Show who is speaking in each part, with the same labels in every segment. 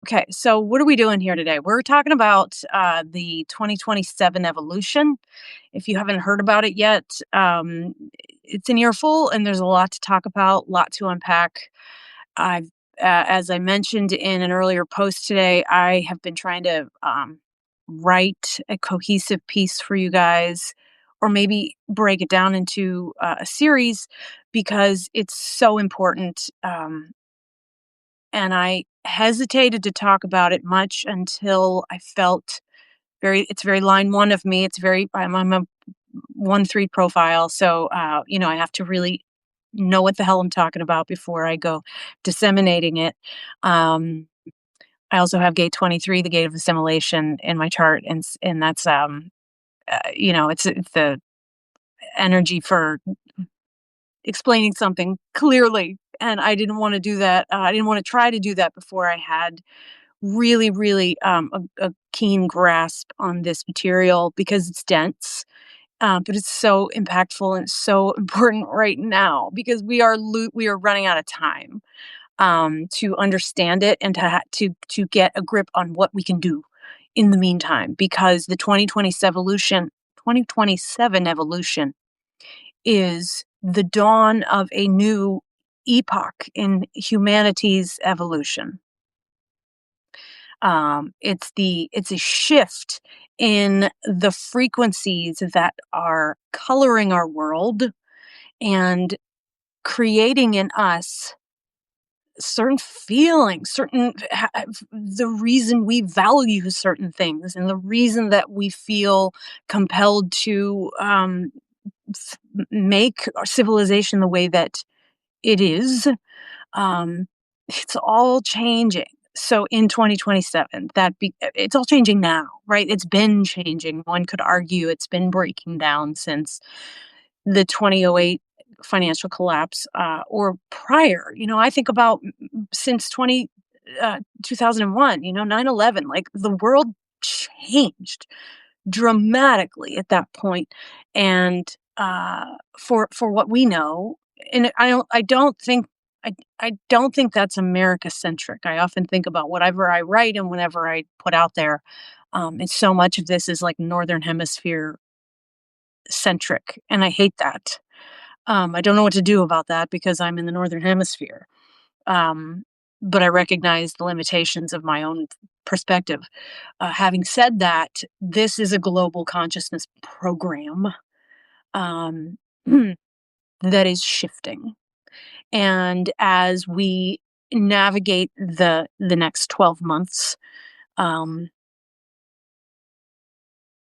Speaker 1: Okay, so what are we doing here today? We're talking about the 2027 evolution. If you haven't heard about it yet, it's an earful, and there's a lot to talk about, lot to unpack. I've, as I mentioned in an earlier post today, I have been trying to write a cohesive piece for you guys, or maybe break it down into a series because it's so important. And I hesitated to talk about it much until I felt it's very line one of me. I'm a 1-3 profile. So, I have to really know what the hell I'm talking about before I go disseminating it. Um, I also have gate 23, the gate of assimilation in my chart. And that's, it's the energy for explaining something clearly. And I didn't want to do that. I didn't want to try to do that before I had really, really a keen grasp on this material because it's dense, but it's so impactful and so important right now because we are running out of time to understand it and to get a grip on what we can do in the meantime. Because the 2027 evolution is the dawn of a new epoch in humanity's evolution. It's a shift in the frequencies that are coloring our world and creating in us certain feelings, the reason we value certain things and the reason that we feel compelled to make our civilization the way that it is. Um, it's all changing. So in 2027, it's all changing now, right? It's been changing. One could argue it's been breaking down since the 2008 financial collapse, or prior. I think about since 2001, 9/11, like the world changed dramatically at that point. And for what we know, and I don't think that's America centric. I often think about whatever I write and whenever I put out there, and so much of this is like Northern Hemisphere centric, and I hate that. I don't know what to do about that because I'm in the Northern Hemisphere. Um, but I recognize the limitations of my own perspective. Having said that, this is a global consciousness program um, that is shifting. And as we navigate the next 12 months, um,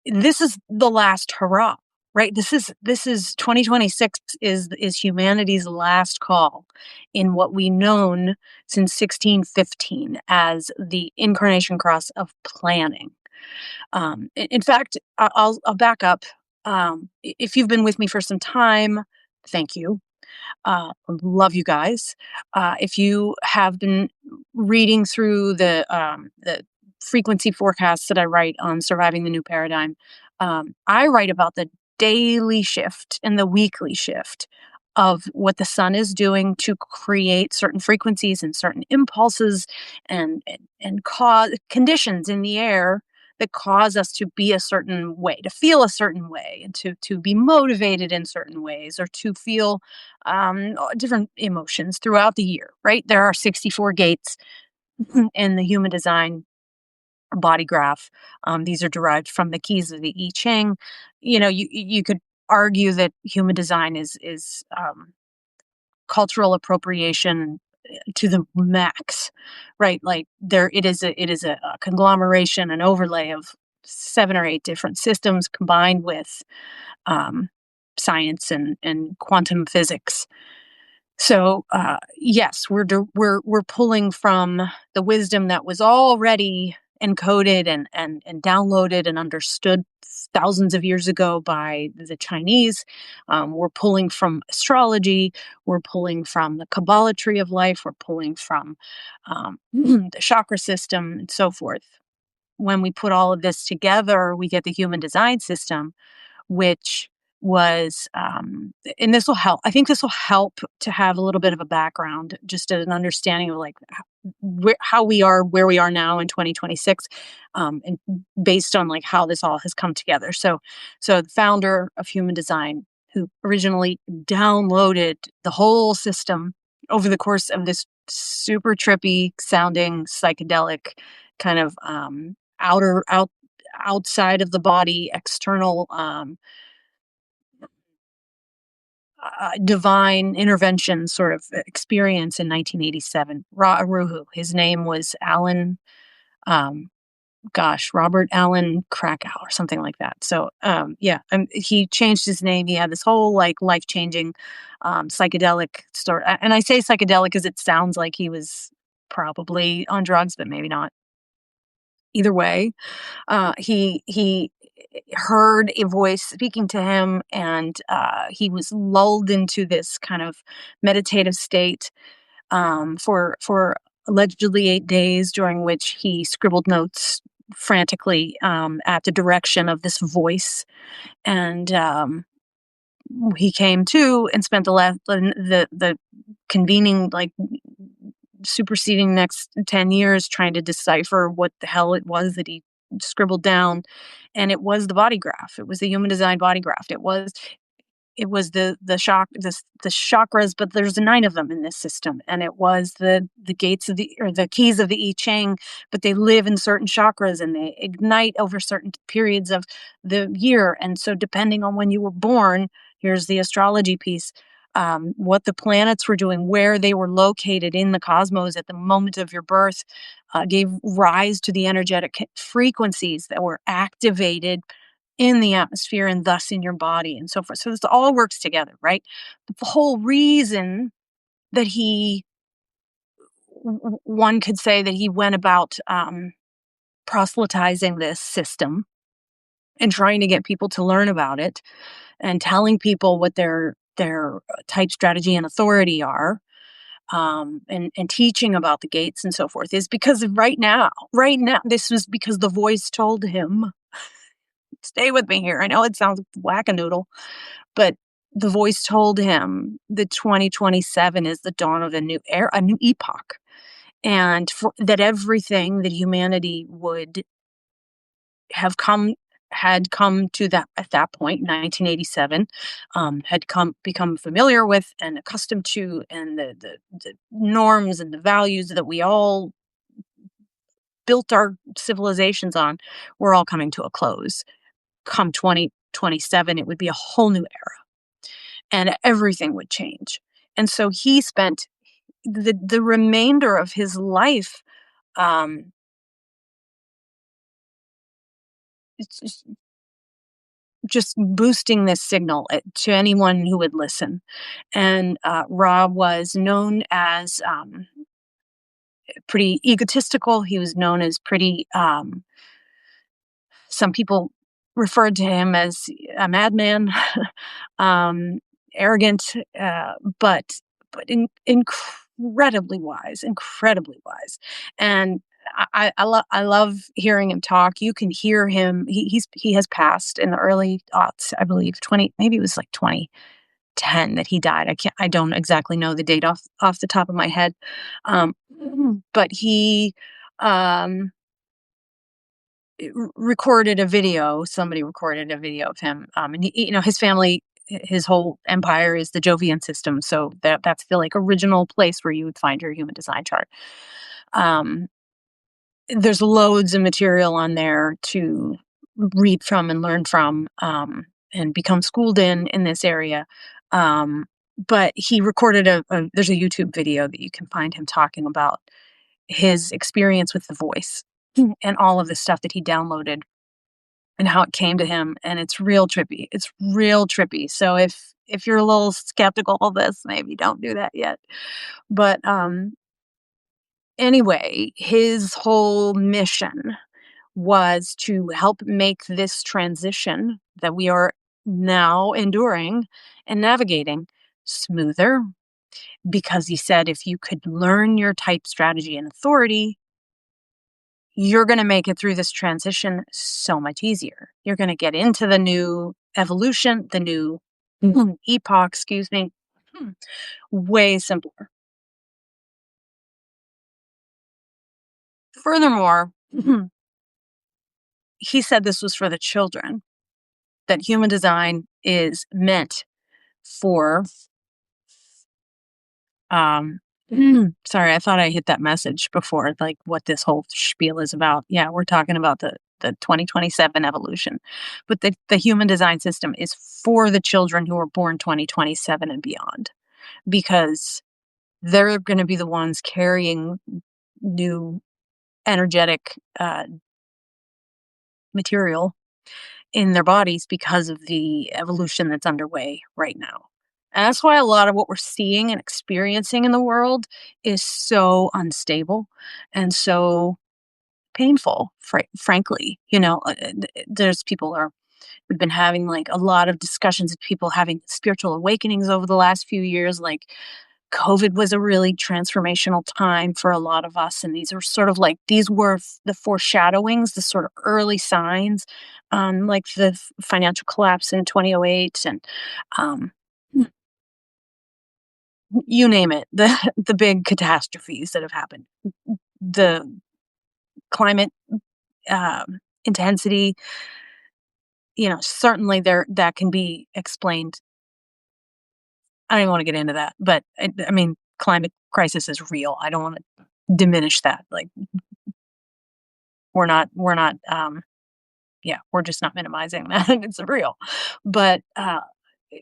Speaker 1: this is the last hurrah, right? This is 2026 is humanity's last call in what we known since 1615 as the incarnation cross of planning. In fact, I'll back up. If you've been with me for some time, thank you. Love you guys. If you have been reading through the frequency forecasts that I write on surviving the new paradigm, I write about the daily shift and the weekly shift of what the sun is doing to create certain frequencies and certain impulses and cause conditions in the air that cause us to be a certain way, to feel a certain way, and to be motivated in certain ways, or to feel different emotions throughout the year, right? There are 64 gates in the human design body graph. These are derived from the keys of the I Ching. You could argue that human design is cultural appropriation to the max, right? Like it is a conglomeration, an overlay of 7 or 8 different systems combined with um, science and quantum physics. So yes, we're pulling from the wisdom that was already encoded and downloaded and understood thousands of years ago by the Chinese. We're pulling from astrology. We're pulling from the Kabbalah tree of life. We're pulling from the chakra system and so forth. When we put all of this together, we get the human design system, which was, and this will help. I think this will help to have a little bit of a background, just an understanding of like how we are, where we are now in 2026, and based on like how this all has come together. So the founder of Human Design, who originally downloaded the whole system over the course of this super trippy sounding psychedelic kind of outside of the body external divine intervention sort of experience in 1987. Ruhu. His name was Alan, um, Robert Allen Krakow or something like that. So, yeah, he changed his name. He had this whole like life changing psychedelic story. And I say psychedelic because it sounds like he was probably on drugs, but maybe not. Either way, he heard a voice speaking to him, and he was lulled into this kind of meditative state for allegedly 8 days, during which he scribbled notes frantically at the direction of this voice, and he came to and spent the convening like superseding next 10 years trying to decipher what the hell it was that he scribbled down. And it was the body graph. It was the human design body graph. It was the chakras, but there's 9 of them in this system, and it was the gates of the keys of the I Ching, but they live in certain chakras and they ignite over certain periods of the year. And so depending on when you were born, here's the astrology piece, what the planets were doing, where they were located in the cosmos at the moment of your birth, gave rise to the energetic frequencies that were activated in the atmosphere and thus in your body and so forth. So this all works together, right? But the whole reason that one could say that he went about proselytizing this system and trying to get people to learn about it and telling people what their type, strategy, and authority are, and teaching about the gates and so forth, is because of right now, this was because the voice told him, stay with me here. I know it sounds whack-a-noodle, but the voice told him that 2027 is the dawn of a new era, a new epoch, and that everything that humanity would have come to that at that point, 1987, had become familiar with and accustomed to, and the norms and the values that we all built our civilizations on were all coming to a close. Come 2027, it would be a whole new era, and everything would change. And so he spent the remainder of his life, um, it's just boosting this signal to anyone who would listen. And Rob was known as pretty egotistical. He was known as pretty, some people referred to him as a madman, um, arrogant, but incredibly wise. And I love hearing him talk. You can hear him. He has passed in the early aughts, I believe, 20, maybe it was like 2010 that he died. I don't exactly know the date off the top of my head. Um, but he, um, recorded a video. Somebody recorded a video of him, and his family, his whole empire is the Jovian system. So that's the like original place where you would find your human design chart. Um, there's loads of material on there to read from and learn from, and become schooled in this area. Um, but he recorded there's a YouTube video that you can find him talking about his experience with the voice and all of the stuff that he downloaded and how it came to him. And it's real trippy. It's real trippy. So if you're a little skeptical of this, maybe don't do that yet. But anyway, his whole mission was to help make this transition that we are now enduring and navigating smoother, because he said if you could learn your type, strategy, and authority, you're going to make it through this transition so much easier. You're going to get into the new evolution, the new epoch, excuse me, way simpler. Furthermore, he said this was for the children, that human design is meant for um sorry, I thought I hit that message before, like what this whole spiel is about. Yeah, we're talking about the 2027 evolution. But the human design system is for the children who are born 2027 and beyond, because they're going to be the ones carrying new energetic material in their bodies because of the evolution that's underway right now. And that's why a lot of what we're seeing and experiencing in the world is so unstable and so painful, frankly. There's people are we've been having like a lot of discussions of people having spiritual awakenings over the last few years. Like COVID was a really transformational time for a lot of us. And these were the foreshadowings, the sort of early signs, like the financial collapse in 2008 and um, you name it, the big catastrophes that have happened, the climate intensity, certainly that can be explained. I don't even want to get into that, but I mean, climate crisis is real. I don't want to diminish that. Like we're not, yeah, we're just not minimizing that. It's real. But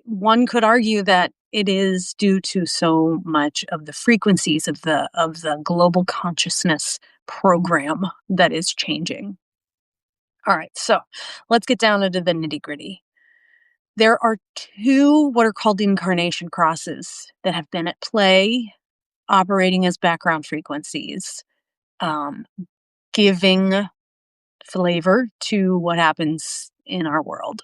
Speaker 1: one could argue that it is due to so much of the frequencies of the global consciousness program that is changing. All right, so let's get down into the nitty gritty. There are two what are called incarnation crosses that have been at play, operating as background frequencies, um, giving flavor to what happens in our world.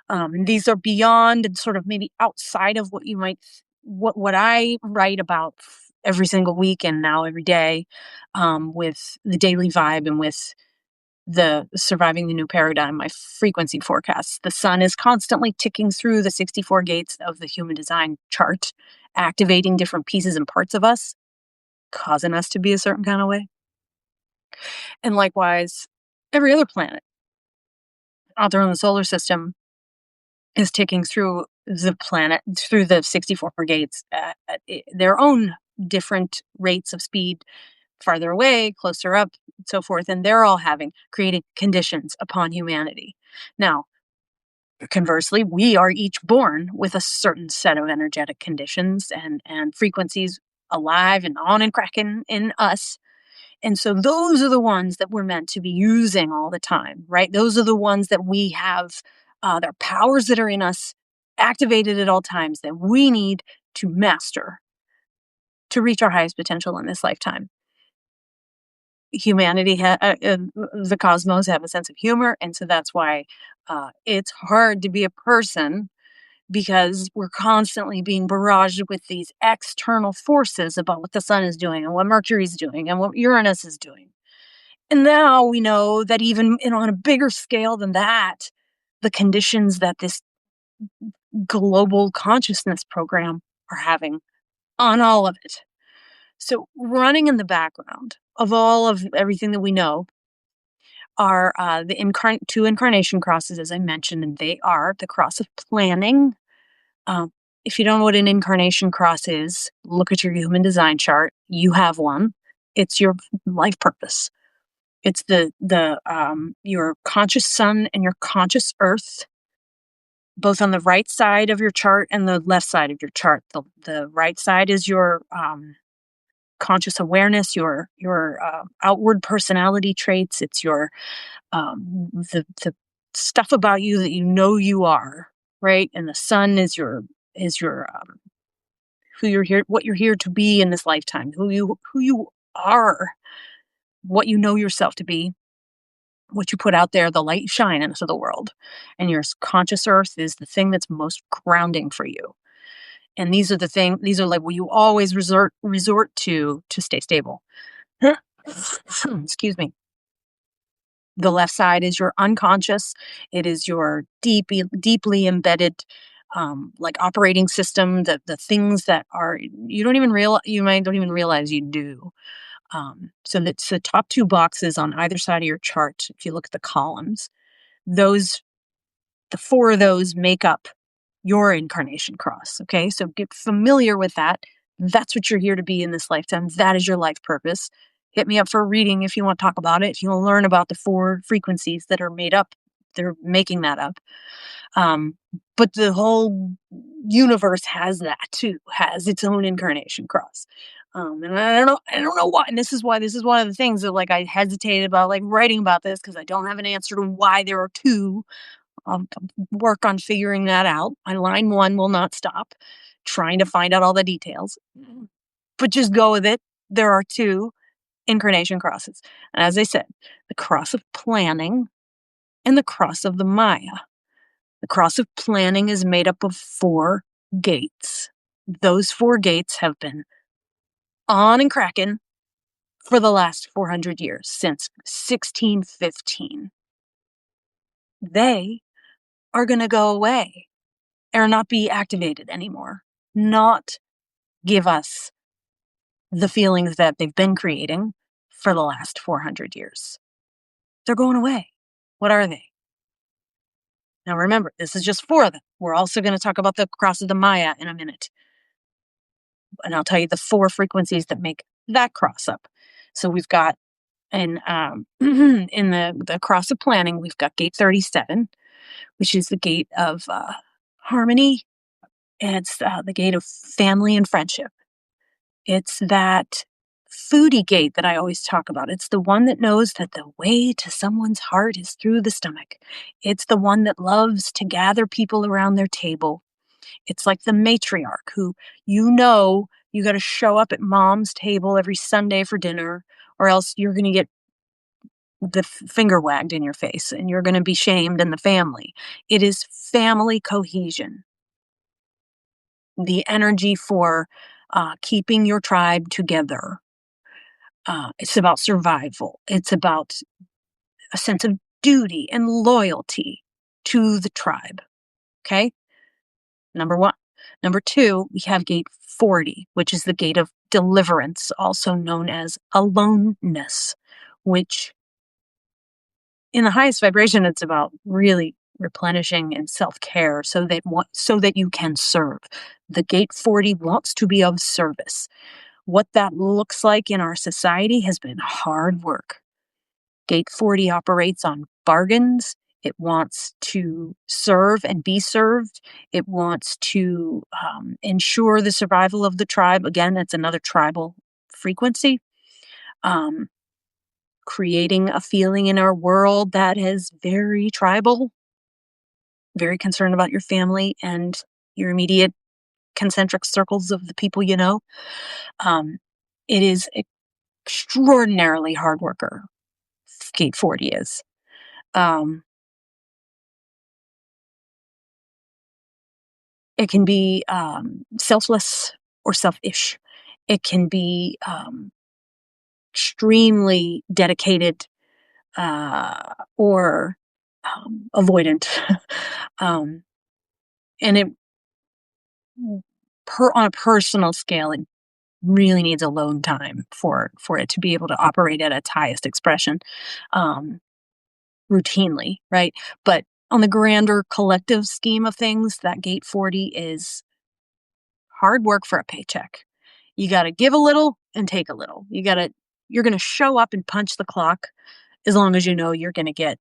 Speaker 1: And these are beyond and sort of maybe outside of what you might, what I write about every single week and now every day, with the daily vibe and with the surviving the new paradigm, my frequency forecasts. The sun is constantly ticking through the 64 gates of the human design chart, activating different pieces and parts of us, causing us to be a certain kind of way. And likewise, every other planet out there in the solar system is ticking through through the 64 gates at their own different rates of speed, farther away, closer up, and so forth. And they're all creating conditions upon humanity. Now, conversely, we are each born with a certain set of energetic conditions and frequencies alive and on and cracking in us. And so those are the ones that we're meant to be using all the time, right? Those are the ones that we have, their powers that are in us activated at all times that we need to master to reach our highest potential in this lifetime. Humanity, the cosmos have a sense of humor. And so that's why it's hard to be a person, because we're constantly being barraged with these external forces about what the sun is doing and what Mercury's doing and what Uranus is doing. And now we know that even on a bigger scale than that, the conditions that this global consciousness program are having on all of it. So running in the background of all of everything that we know are the two incarnation crosses, as I mentioned, and they are the cross of planning. Um, if you don't know what an incarnation cross is, look at your human design chart. You have one. It's your life purpose. It's your conscious sun and your conscious earth, both on the right side of your chart and the left side of your chart. The right side is your conscious awareness, your outward personality traits. It's your the stuff about you that you know you are, right? And the sun is your who you're here, what you're here to be in this lifetime, who you are, what you know yourself to be, what you put out there, the light you shine into the world. And your conscious earth is the thing that's most grounding for you. And these are like what you always resort to stay stable. Excuse me. The left side is your unconscious. It is your deeply embedded, like operating system, the things that are, you might don't even realize you do. So that's the top two boxes on either side of your chart. If you look at the columns, those, the four of those make up your incarnation cross. Okay. So get familiar with that. That's what you're here to be in this lifetime. That is your life purpose. Hit me up for a reading if you want to talk about it. If you want to learn about the four frequencies that are made up, they're making that up. But the whole universe has that too, has its own incarnation cross. And I don't know why. And this is one of the things that like I hesitated about like writing about this because I don't have an answer to why there are two. I'll work on figuring that out. My line one will not stop trying to find out all the details, but just go with it. There are two incarnation crosses. And as I said, the cross of planning and the cross of the Maya. The cross of planning is made up of four gates. Those four gates have been on and cracking for the last 400 years, since 1615. They are going to go away or not be activated anymore, not give us the feelings that they've been creating for the last 400 years. They're going away. What are they? Now remember, this is just four of them. We're also going to talk about the cross of the Maya in a minute. And I'll tell you the four frequencies that make that cross up. So we've got in the cross of planning, we've got gate 37, which is the gate of harmony. It's the gate of family and friendship. It's that foodie gate that I always talk about. It's the one that knows that the way to someone's heart is through the stomach. It's the one that loves to gather people around their table. It's like the matriarch who, you got to show up at mom's table every Sunday for dinner, or else you're going to get the finger wagged in your face and you're going to be shamed in the family. It is family cohesion. The energy for keeping your tribe together. It's about survival. It's about a sense of duty and loyalty to the tribe. Okay? Number one. Number two, we have gate 40, which is the gate of deliverance, also known as aloneness, which in the highest vibration, it's about really replenishing and self-care so that you can serve. The gate 40 wants to be of service. What that looks like in our society has been hard work. Gate 40 operates on bargains. It wants to serve and be served. It wants to ensure the survival of the tribe. Again, that's another tribal frequency. Creating a feeling in our world that is very tribal, very concerned about your family and your immediate concentric circles of the people you know. It is extraordinarily hard worker. Gate 40 is. It can be selfless or selfish. It can be extremely dedicated or avoidant. And it, on a personal scale, it really needs alone time for it to be able to operate at its highest expression routinely, right? But on the grander collective scheme of things, that gate 40 is hard work for a paycheck. You got to give a little and take a little. You're going to show up and punch the clock as long as you know you're going to get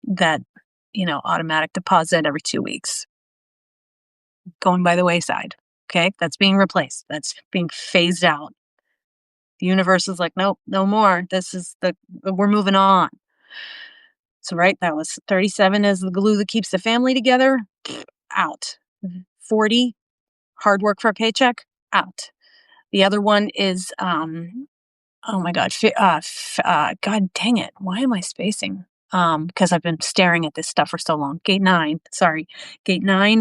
Speaker 1: that, automatic deposit every 2 weeks. Going by the wayside. Okay. That's being replaced. That's being phased out. The universe is like, nope, no more. We're moving on. So, right, that was 37 as the glue that keeps the family together. Out. 40, hard work for a paycheck. Out. The other one is, oh my God, God dang it. Why am I spacing? Because I've been staring at this stuff for so long. Gate 9,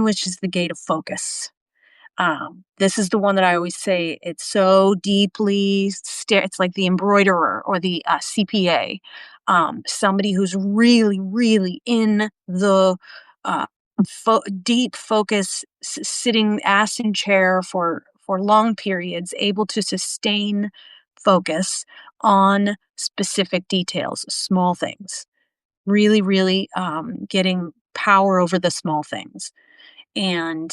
Speaker 1: which is the gate of focus. This is the one that I always say it's so deeply it's like the embroiderer or the CPA, somebody who's really, really in the uh, deep focus, sitting ass in chair for long periods, able to sustain focus on specific details, small things, really, really getting power over the small things. And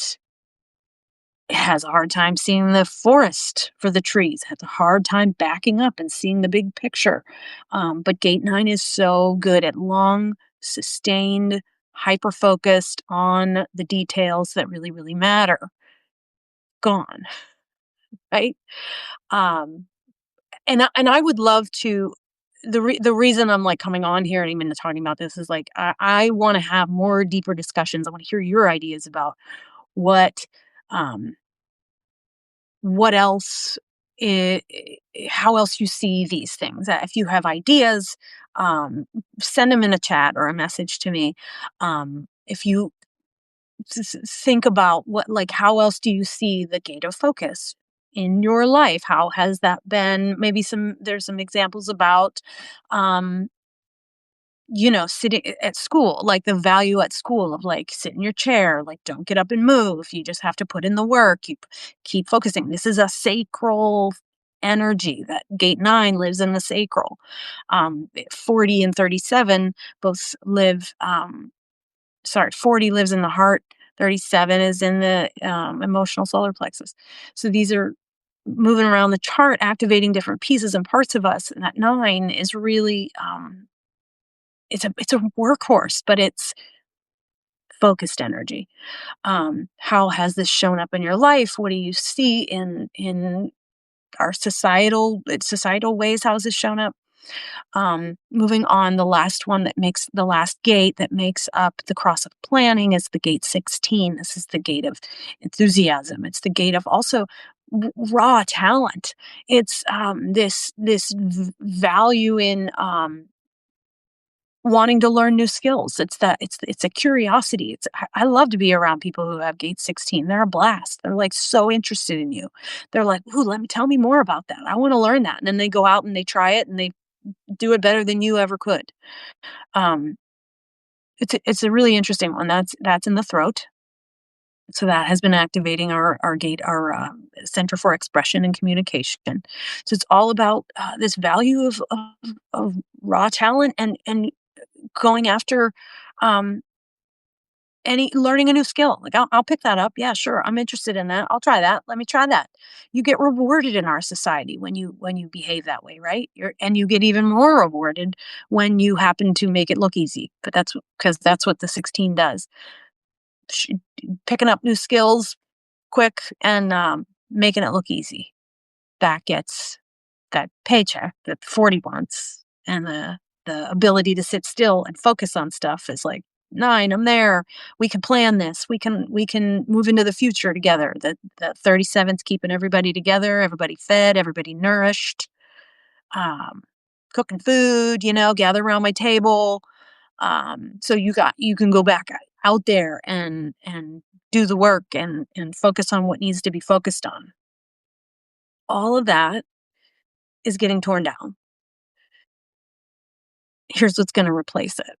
Speaker 1: has a hard time seeing the forest for the trees, has a hard time backing up and seeing the big picture. But gate 9 is so good at long, sustained, hyper focused on the details that really, really matter. Gone, right? Um, and I would love to. The reason I'm like coming on here and even talking about this is like I want to have more deeper discussions. I want to hear your ideas about what um, what else how else you see these things. If you have ideas, send them in a chat or a message to me. If you think about what, like, how else do you see the gate of focus in your life? How has that been? Maybe there's some examples about um, sitting at school, like the value at school of like sit in your chair, like don't get up and move. You just have to put in the work. Keep focusing. This is a sacral energy that gate 9 lives in the sacral. 40 and 37 both live, sorry, 40 lives in the heart, 37 is in the emotional solar plexus. So these are moving around the chart, activating different pieces and parts of us. And that 9 is really, it's a workhorse, but it's focused energy. How has this shown up in your life? What do you see in our societal ways? How has this shown up? Moving on, the last one that makes the last gate that makes up the cross of planning is the gate 16. This is the gate of enthusiasm. It's the gate of also raw talent. It's this value in wanting to learn new skills. It's a curiosity. I love to be around people who have gate 16. They're a blast. They're like so interested in you. They're like, "Ooh, tell me more about that. I want to learn that." And then they go out and they try it and they do it better than you ever could. Um, it's a really interesting one. That's in the throat. So that has been activating our gate, our center for expression and communication. So it's all about this value of raw talent and going after um, any learning a new skill. Like I'll pick that up. Yeah, sure. I'm interested in that. I'll try that. Let me try that. You get rewarded in our society when you behave that way, right? And you get even more rewarded when you happen to make it look easy. But that's because that's what the 16 does. Sh- Picking up new skills quick and making it look easy. That gets that paycheck that 40 wants, and the ability to sit still and focus on stuff is like 9. I'm there. We can plan this. We can move into the future together. The 37's keeping everybody together, everybody fed, everybody nourished. Um, Cooking food, gather around my table. So you can go back out there and do the work and focus on what needs to be focused on. All of that is getting torn down. Here's what's going to replace it.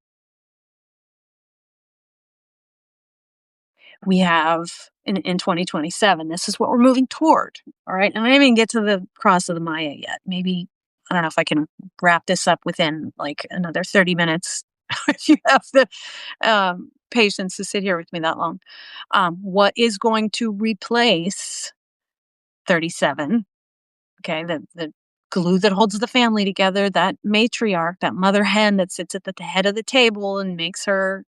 Speaker 1: We have in 2027, this is what we're moving toward. All right. And I didn't even get to the cross of the Maya yet. Maybe, I don't know if I can wrap this up within like another 30 minutes if you have the patience to sit here with me that long. What is going to replace 37? Okay. The glue that holds the family together, that matriarch, that mother hen that sits at the head of the table and makes her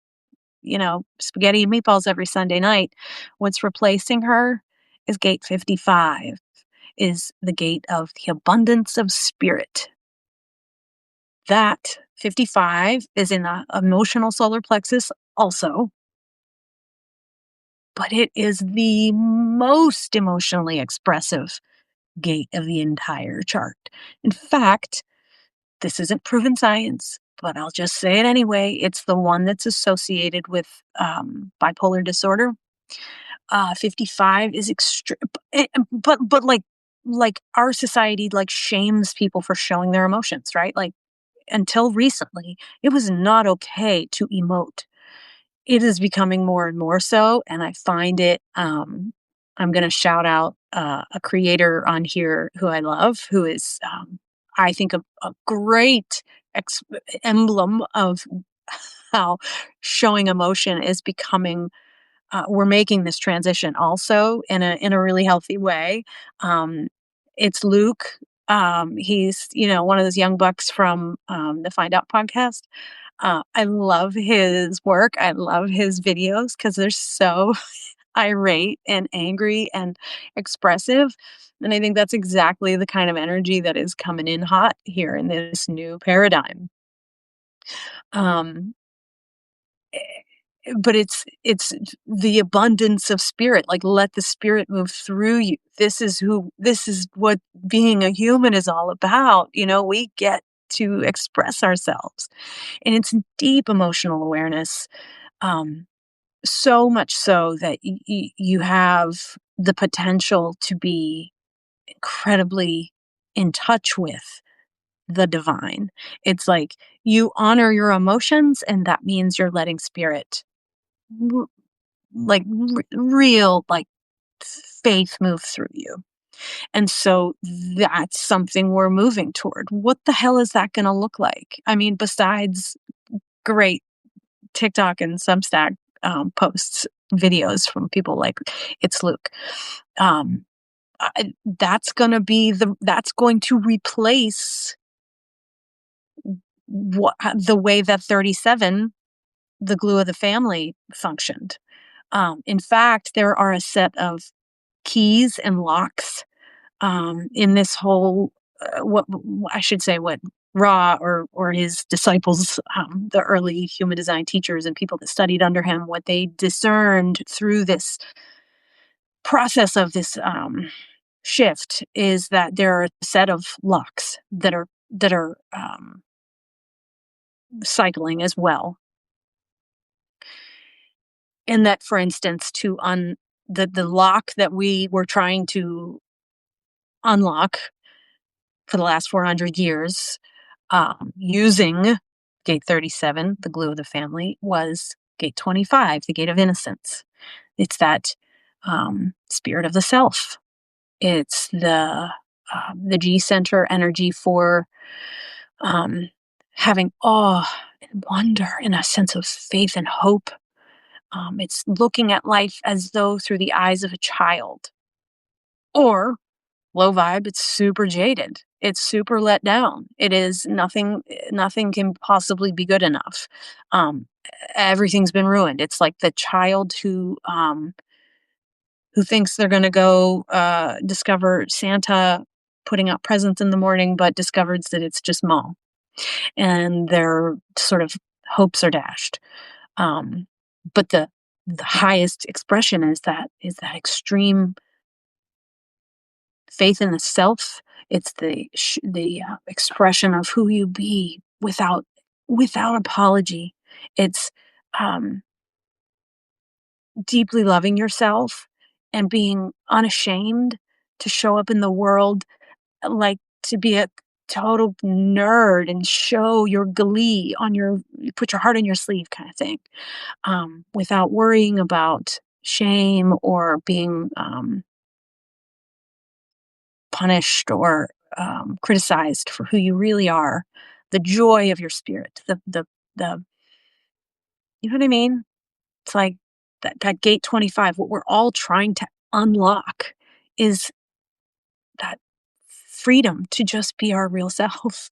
Speaker 1: spaghetti and meatballs every Sunday night. What's replacing her is gate 55, is the gate of the abundance of spirit. That 55 is in the emotional solar plexus also, but it is the most emotionally expressive gate of the entire chart. In fact, this isn't proven science, but I'll just say it anyway. It's the one that's associated with bipolar disorder. 55 is extreme, but like our society like shames people for showing their emotions, right? Like until recently, it was not okay to emote. It is becoming more and more so, and I find it, I'm gonna shout out, a creator on here who I love, who is, I think a great ex emblem of how showing emotion is becoming, we're making this transition also in a really healthy way. Um, it's Luke. He's, one of those young bucks from, the Find Out podcast. I love his work. I love his videos because they're so irate and angry and expressive. And I think that's exactly the kind of energy that is coming in hot here in this new paradigm. Um, but it's the abundance of spirit, like let the spirit move through you. This is what being a human is all about. We get to express ourselves, and it's deep emotional awareness. um so much so that you have the potential to be incredibly in touch with the divine. It's like you honor your emotions, and that means you're letting spirit real, like, faith move through you. And so that's something we're moving toward. What the hell is that gonna look like? I mean, besides great TikTok and Substack, posts, videos from people like It's Luke. Um, that's going to replace the way that 37, the glue of the family, functioned. In fact, there are a set of keys and locks, in this whole, what I should say, what Ra or his disciples, the early human design teachers and people that studied under him, what they discerned through this process of this, shift is that there are a set of locks that are cycling as well. And that, for instance, to the lock that we were trying to unlock for the last 400 years, using gate 37, the glue of the family, was gate 25, the gate of innocence. It's that, spirit of the self. It's the G center energy for, um, having awe and wonder and a sense of faith and hope. It's looking at life as though through the eyes of a child. Or low vibe, it's super jaded. It's super let down. It is nothing can possibly be good enough. Um, Everything's been ruined. It's like the child who thinks they're gonna go, discover Santa putting out presents in the morning, but discovers that it's just mom, and their sort of hopes are dashed. Um, but the highest expression is that extreme faith in the self. It's the expression of who you be without apology. It's, um, deeply loving yourself and being unashamed to show up in the world, like, to be a total nerd and show your glee on your put your heart on your sleeve kind of thing, without worrying about shame or being, punished or, criticized for who you really are. The joy of your spirit, the you know what I mean? It's like that gate 25, what we're all trying to unlock is that freedom to just be our real selves.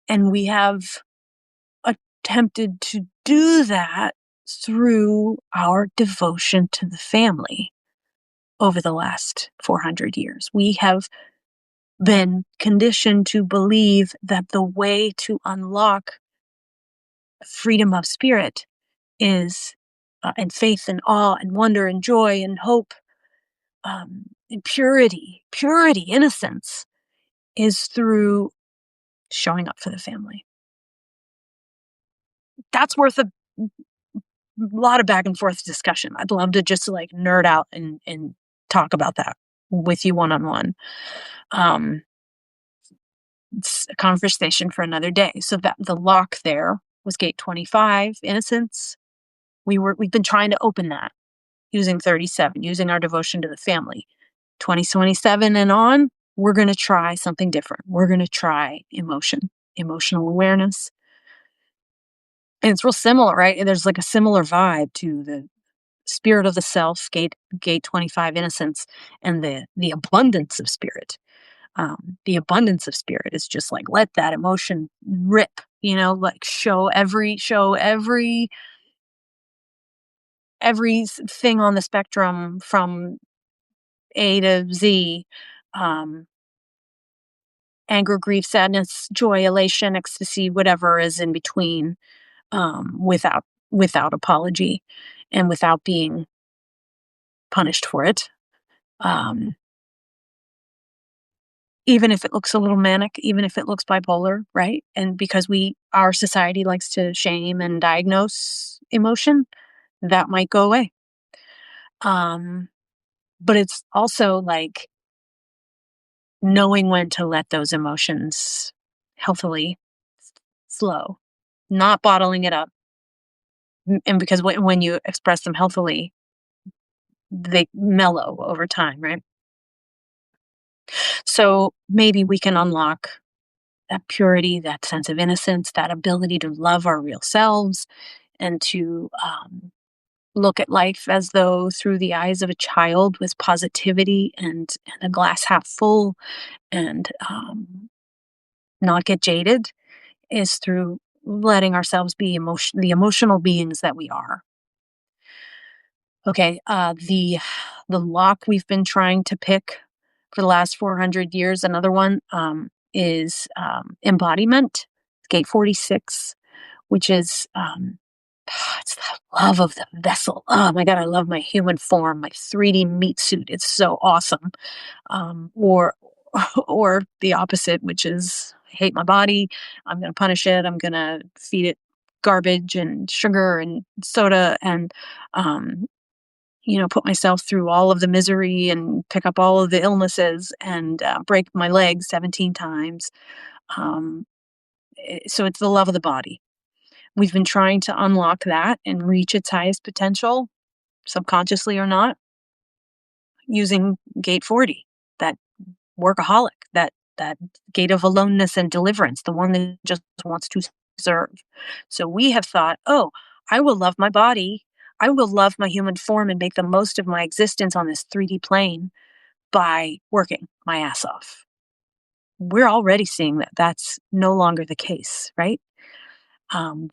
Speaker 1: And we have attempted to do that through our devotion to the family over the last 400 years. We have been conditioned to believe that the way to unlock freedom of spirit is, and faith and awe and wonder and joy and hope, and purity, innocence, is through showing up for the family. That's worth a lot of back and forth discussion. I'd love to just like nerd out and talk about that with you one on one. It's a conversation for another day. So that the lock there was gate 25, innocence. We've been trying to open that using 37, using our devotion to the family. 2027 and on, we're going to try something different. We're going to try emotional awareness. And it's real similar, right? There's like a similar vibe to the spirit of the self, gate 25, innocence, and the abundance of spirit. The abundance of spirit is just like, let that emotion rip, like every thing on the spectrum from A to Z, um, anger, grief, sadness, joy, elation, ecstasy, whatever is in between, without apology and without being punished for it. Um, Even if it looks a little manic, even if it looks bipolar, right? And because our society likes to shame and diagnose emotion, that might go away. Um, but it's also like knowing when to let those emotions healthily flow, not bottling it up. And because when you express them healthily, they mellow over time, right? So maybe we can unlock that purity, that sense of innocence, that ability to love our real selves and to look at life as though through the eyes of a child with positivity and a glass half full, and not get jaded is through letting ourselves be the emotional beings that we are. Okay, the lock we've been trying to pick for the last 400 years, another one, is embodiment, gate 46, which is it's the love of the vessel. Oh my God, I love my human form, my 3D meat suit. It's so awesome. Or or the opposite, which is I hate my body. I'm going to punish it. I'm going to feed it garbage and sugar and soda and um, put myself through all of the misery and pick up all of the illnesses and break my legs 17 times. Um, so it's the love of the body. We've been trying to unlock that and reach its highest potential, subconsciously or not, using gate 40, that workaholic, that gate of aloneness and deliverance, the one that just wants to serve. So we have thought, oh, I will love my body. I will love my human form and make the most of my existence on this 3D plane by working my ass off. We're already seeing that that's no longer the case, right?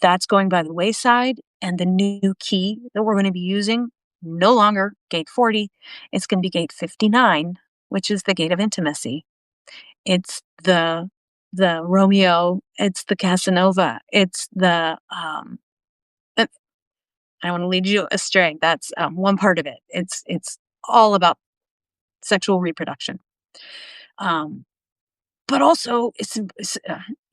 Speaker 1: That's going by the wayside. And the new key that we're going to be using, no longer gate 40, it's going to be gate 59, which is the gate of intimacy. It's the Romeo, it's the Casanova, it's I don't want to lead you astray. That's one part of it. It's all about sexual reproduction. Um, but also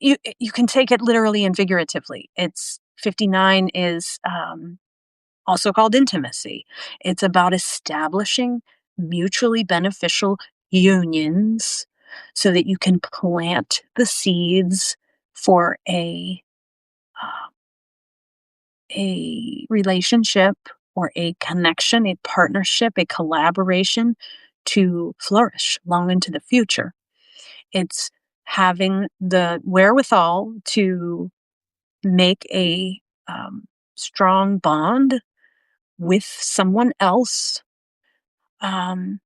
Speaker 1: you can take it literally and figuratively. It's 59 is also called intimacy. It's about establishing mutually beneficial unions so that you can plant the seeds for a relationship or a connection, a partnership, a collaboration to flourish long into the future. It's having the wherewithal to make a strong bond with someone else um,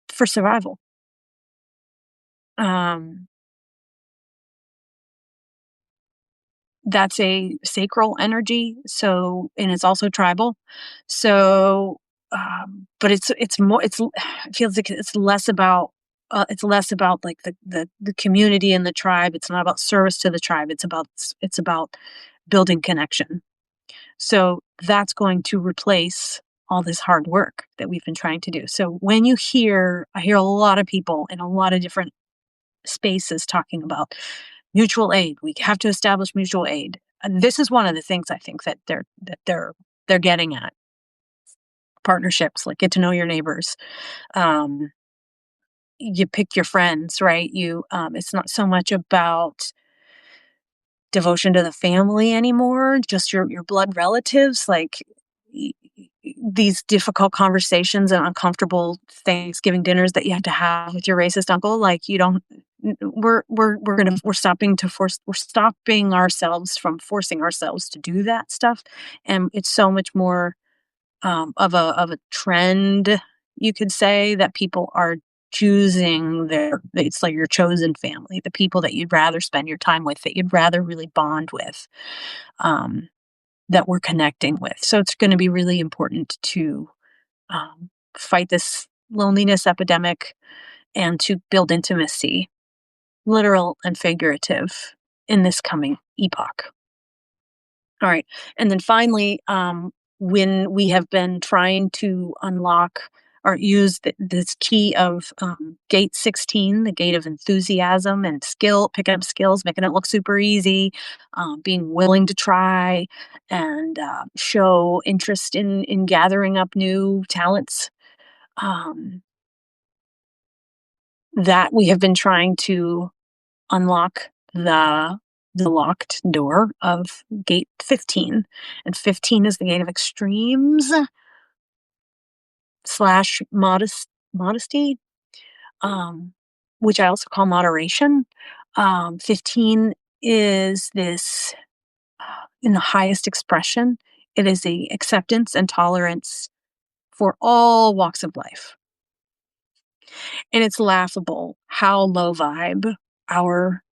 Speaker 1: for survival. Um, that's a sacral energy, so and it's also tribal. So, but it's more. It feels like it's less about. It's less about like the community and the tribe. It's not about service to the tribe. It's about building connection. So that's going to replace all this hard work that we've been trying to do. So when I hear a lot of people in a lot of different spaces talking about mutual aid. We have to establish mutual aid. this is one of the things I think that they're getting at. Partnerships, like get to know your neighbors. Um, you pick your friends, right? It's not so much about devotion to the family anymore, just your blood relatives, like these difficult conversations and uncomfortable Thanksgiving dinners that you have to have with your racist uncle. Like you don't, we're stopping ourselves from forcing ourselves to do that stuff. And it's so much more of a trend, you could say, that people are choosing it's like your chosen family, the people that you'd rather spend your time with, that you'd rather really bond with, um, that we're connecting with. So it's going to be really important to fight this loneliness epidemic and to build intimacy, literal and figurative, in this coming epoch. All right. And then finally, when we have been trying to unlock or use this key of gate 16, the gate of enthusiasm and skill, picking up skills, making it look super easy, being willing to try and show interest in gathering up new talents, um, that we have been trying to unlock the locked door of gate 15. And 15 is the gate of extremes slash modesty, um, which I also call moderation. 15 is this in the highest expression. It is the acceptance and tolerance for all walks of life. And it's laughable how low vibe our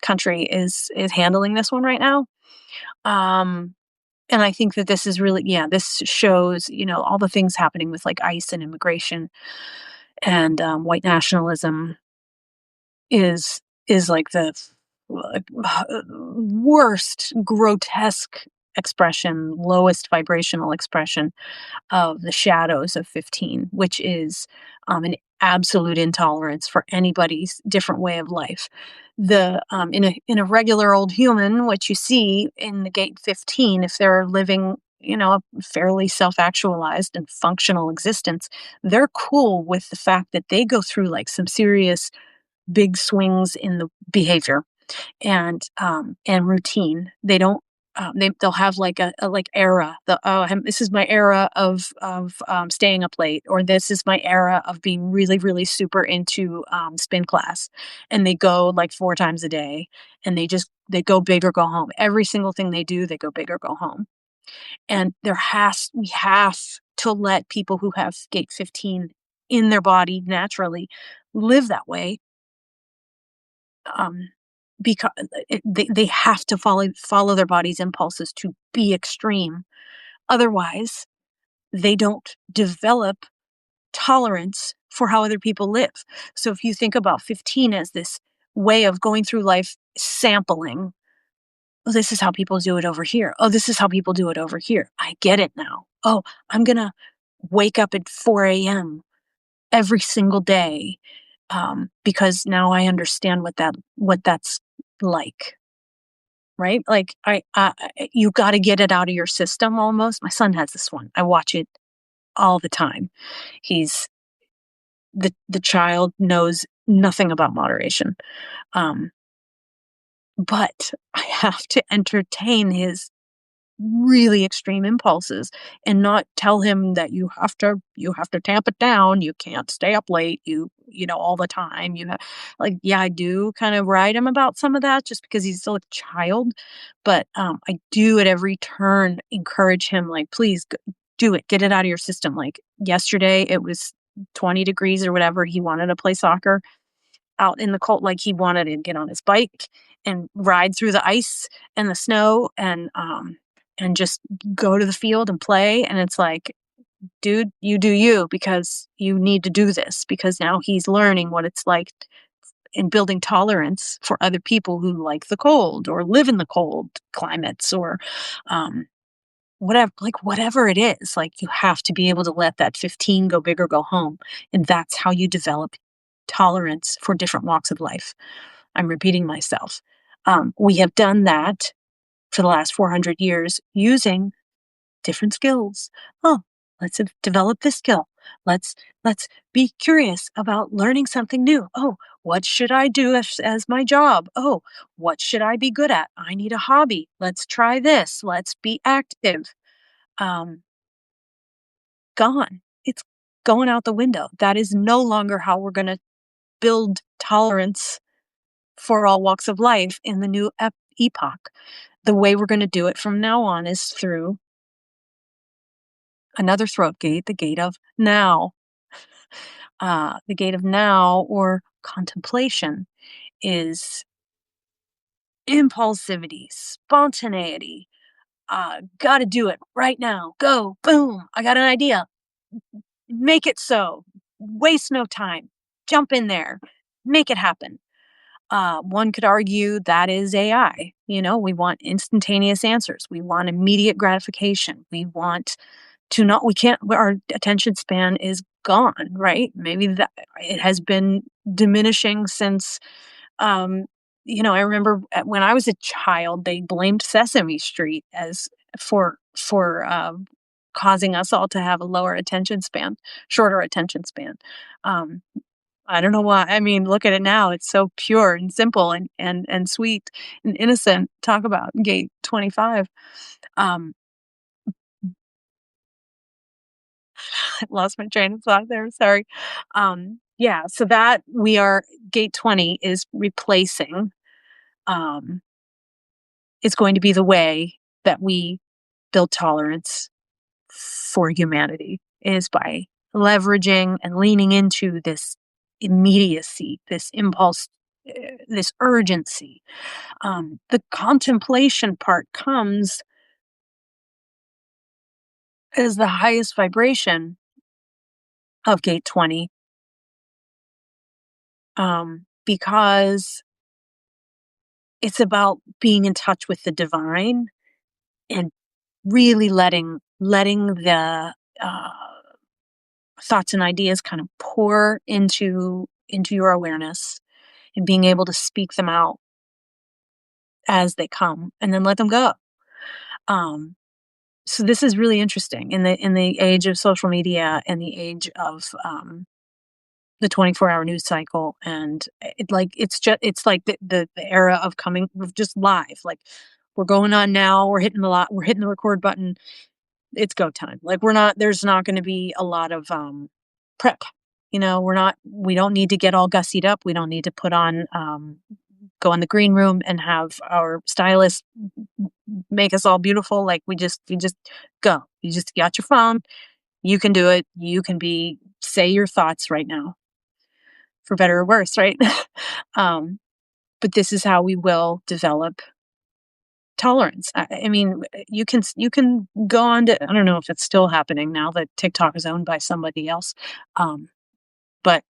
Speaker 1: country is handling this one right now. Um, and I think that this is really, yeah, this shows, all the things happening with like ICE and immigration and white nationalism is like the worst grotesque expression, lowest vibrational expression of the shadows of 15, which is an absolute intolerance for anybody's different way of life. In a regular old human, what you see in the gate 15, if they're living, a fairly self-actualized and functional existence, they're cool with the fact that they go through like some serious big swings in the behavior and routine. They don't. They'll have like a like era. This is my era of staying up late, or this is my era of being really really super into spin class, and they go like 4 times a day, and they go big or go home. Every single thing they do, they go big or go home. And we have to let people who have gate 15 in their body naturally live that way, um, because they have to follow their body's impulses to be extreme. Otherwise, they don't develop tolerance for how other people live. So if you think about 15 as this way of going through life sampling, oh, this is how people do it over here. Oh, this is how people do it over here. I get it now. Oh, I'm going to wake up at 4 a.m. every single day, because now I understand what that's like, right? Like you got to get it out of your system almost. My son has this one. I watch it all the time. He's the child knows nothing about moderation, um, but I have to entertain his really extreme impulses and not tell him that you have to tamp it down. You can't stay up late, all the time. Like, yeah, I do kind of ride him about some of that just because he's still a child, but I do at every turn encourage him, like, please do it, get it out of your system. Like yesterday it was 20 degrees or whatever, he wanted to play soccer out in the cold. Like he wanted to get on his bike and ride through the ice and the snow and just go to the field and play. And it's like, dude, you do you, because you need to do this, because now he's learning what it's like in building tolerance for other people who like the cold or live in the cold climates or whatever it is. Like you have to be able to let that 15 go big or go home. And that's how you develop tolerance for different walks of life. I'm repeating myself. We have done that for the last 400 years using different skills. Oh, let's develop this skill. Let's let's be curious about learning something new. Oh, what should I do as my job? Oh, what should I be good at? I need a hobby. Let's try this. Let's be active. Um, Gone. It's going out the window. That is no longer how we're going to build tolerance for all walks of life in the new epoch. The way we're going to do it from now on is through another throat gate, the gate of now. The gate of now or contemplation is impulsivity, spontaneity. Gotta do it right now. Go, boom. I got an idea. Make it so. Waste no time. Jump in there. Make it happen. One could argue that is AI. We want instantaneous answers. We want immediate gratification. We want to not, we can't, our attention span is gone, right? Maybe that it has been diminishing since, um, I remember when I was a child, they blamed Sesame Street as for causing us all to have a lower attention span, shorter attention span. Um, I don't know why. I mean, look at it now. It's so pure and simple and sweet and innocent. Talk about gate 25. Um, I lost my train of thought there. Sorry. Yeah, so that we are gate 20 is replacing, um, it's going to be the way that we build tolerance for humanity is by leveraging and leaning into this immediacy, this impulse, this urgency. The contemplation part comes as the highest vibration of gate 20, because it's about being in touch with the divine and really letting the thoughts and ideas kind of pour into your awareness and being able to speak them out as they come and then let them go. Um, so this is really interesting in the age of social media and the age of the 24-hour news cycle, and it's like the era of coming of just live. Like we're going on now, we're hitting the record button. It's go time. Like there's not going to be a lot of prep. We don't need to get all gussied up. We don't need to put on go in the green room and have our stylist make us all beautiful. Like you just go. You just got your phone. You can do it. You can say your thoughts right now, for better or worse, right? um, but this is how we will develop tolerance. I mean, you can go on to, I don't know if it's still happening now that TikTok is owned by somebody else, but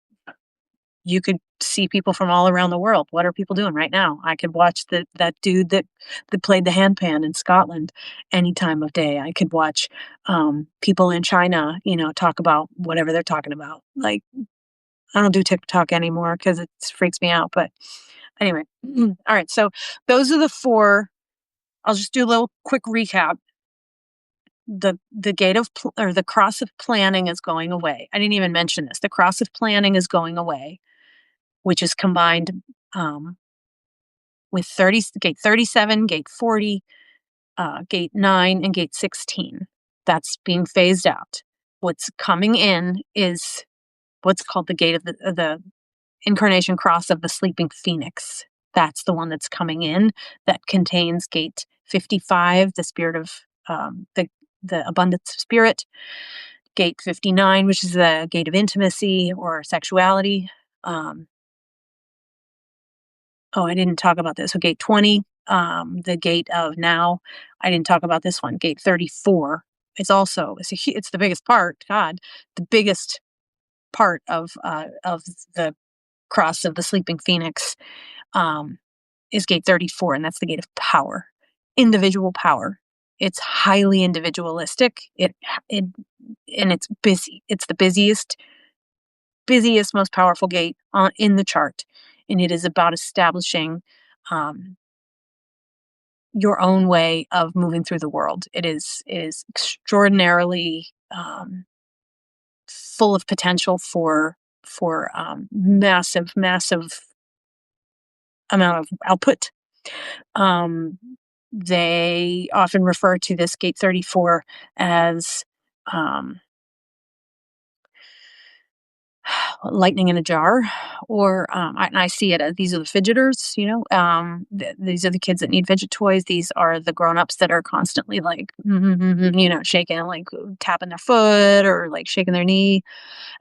Speaker 1: you could see people from all around the world. What are people doing right now? I could watch that dude that played the handpan in Scotland any time of day. I could watch people in China, talk about whatever they're talking about. Like I don't do TikTok anymore because it freaks me out. But anyway, all right. So those are the four. I'll just do a little quick recap. The gate of or the cross of planning is going away. I didn't even mention this. The cross of planning is going away, which is combined with gate 37, gate 40, gate 9, and gate 16. That's being phased out. What's coming in is what's called the gate of the incarnation cross of the sleeping phoenix. That's the one that's coming in that contains gate 55, the spirit of the abundance of spirit, gate 59, which is the gate of intimacy or sexuality. I didn't talk about this. So gate 20, the gate of now. I didn't talk about this one. Gate 34 is also it's the biggest part. God, the biggest part of the cross of the sleeping phoenix is gate 34, and that's the gate of power, individual power. It's highly individualistic. And it's busy. It's the busiest, most powerful gate in the chart, and it is about establishing your own way of moving through the world. It is extraordinarily full of potential for massive, massive amount of output. Um, they often refer to this gate 34 as um, lightning in a jar, or I see it as these are the fidgeters. These are the kids that need fidget toys. These are the grown-ups that are constantly like, shaking, like tapping their foot or like shaking their knee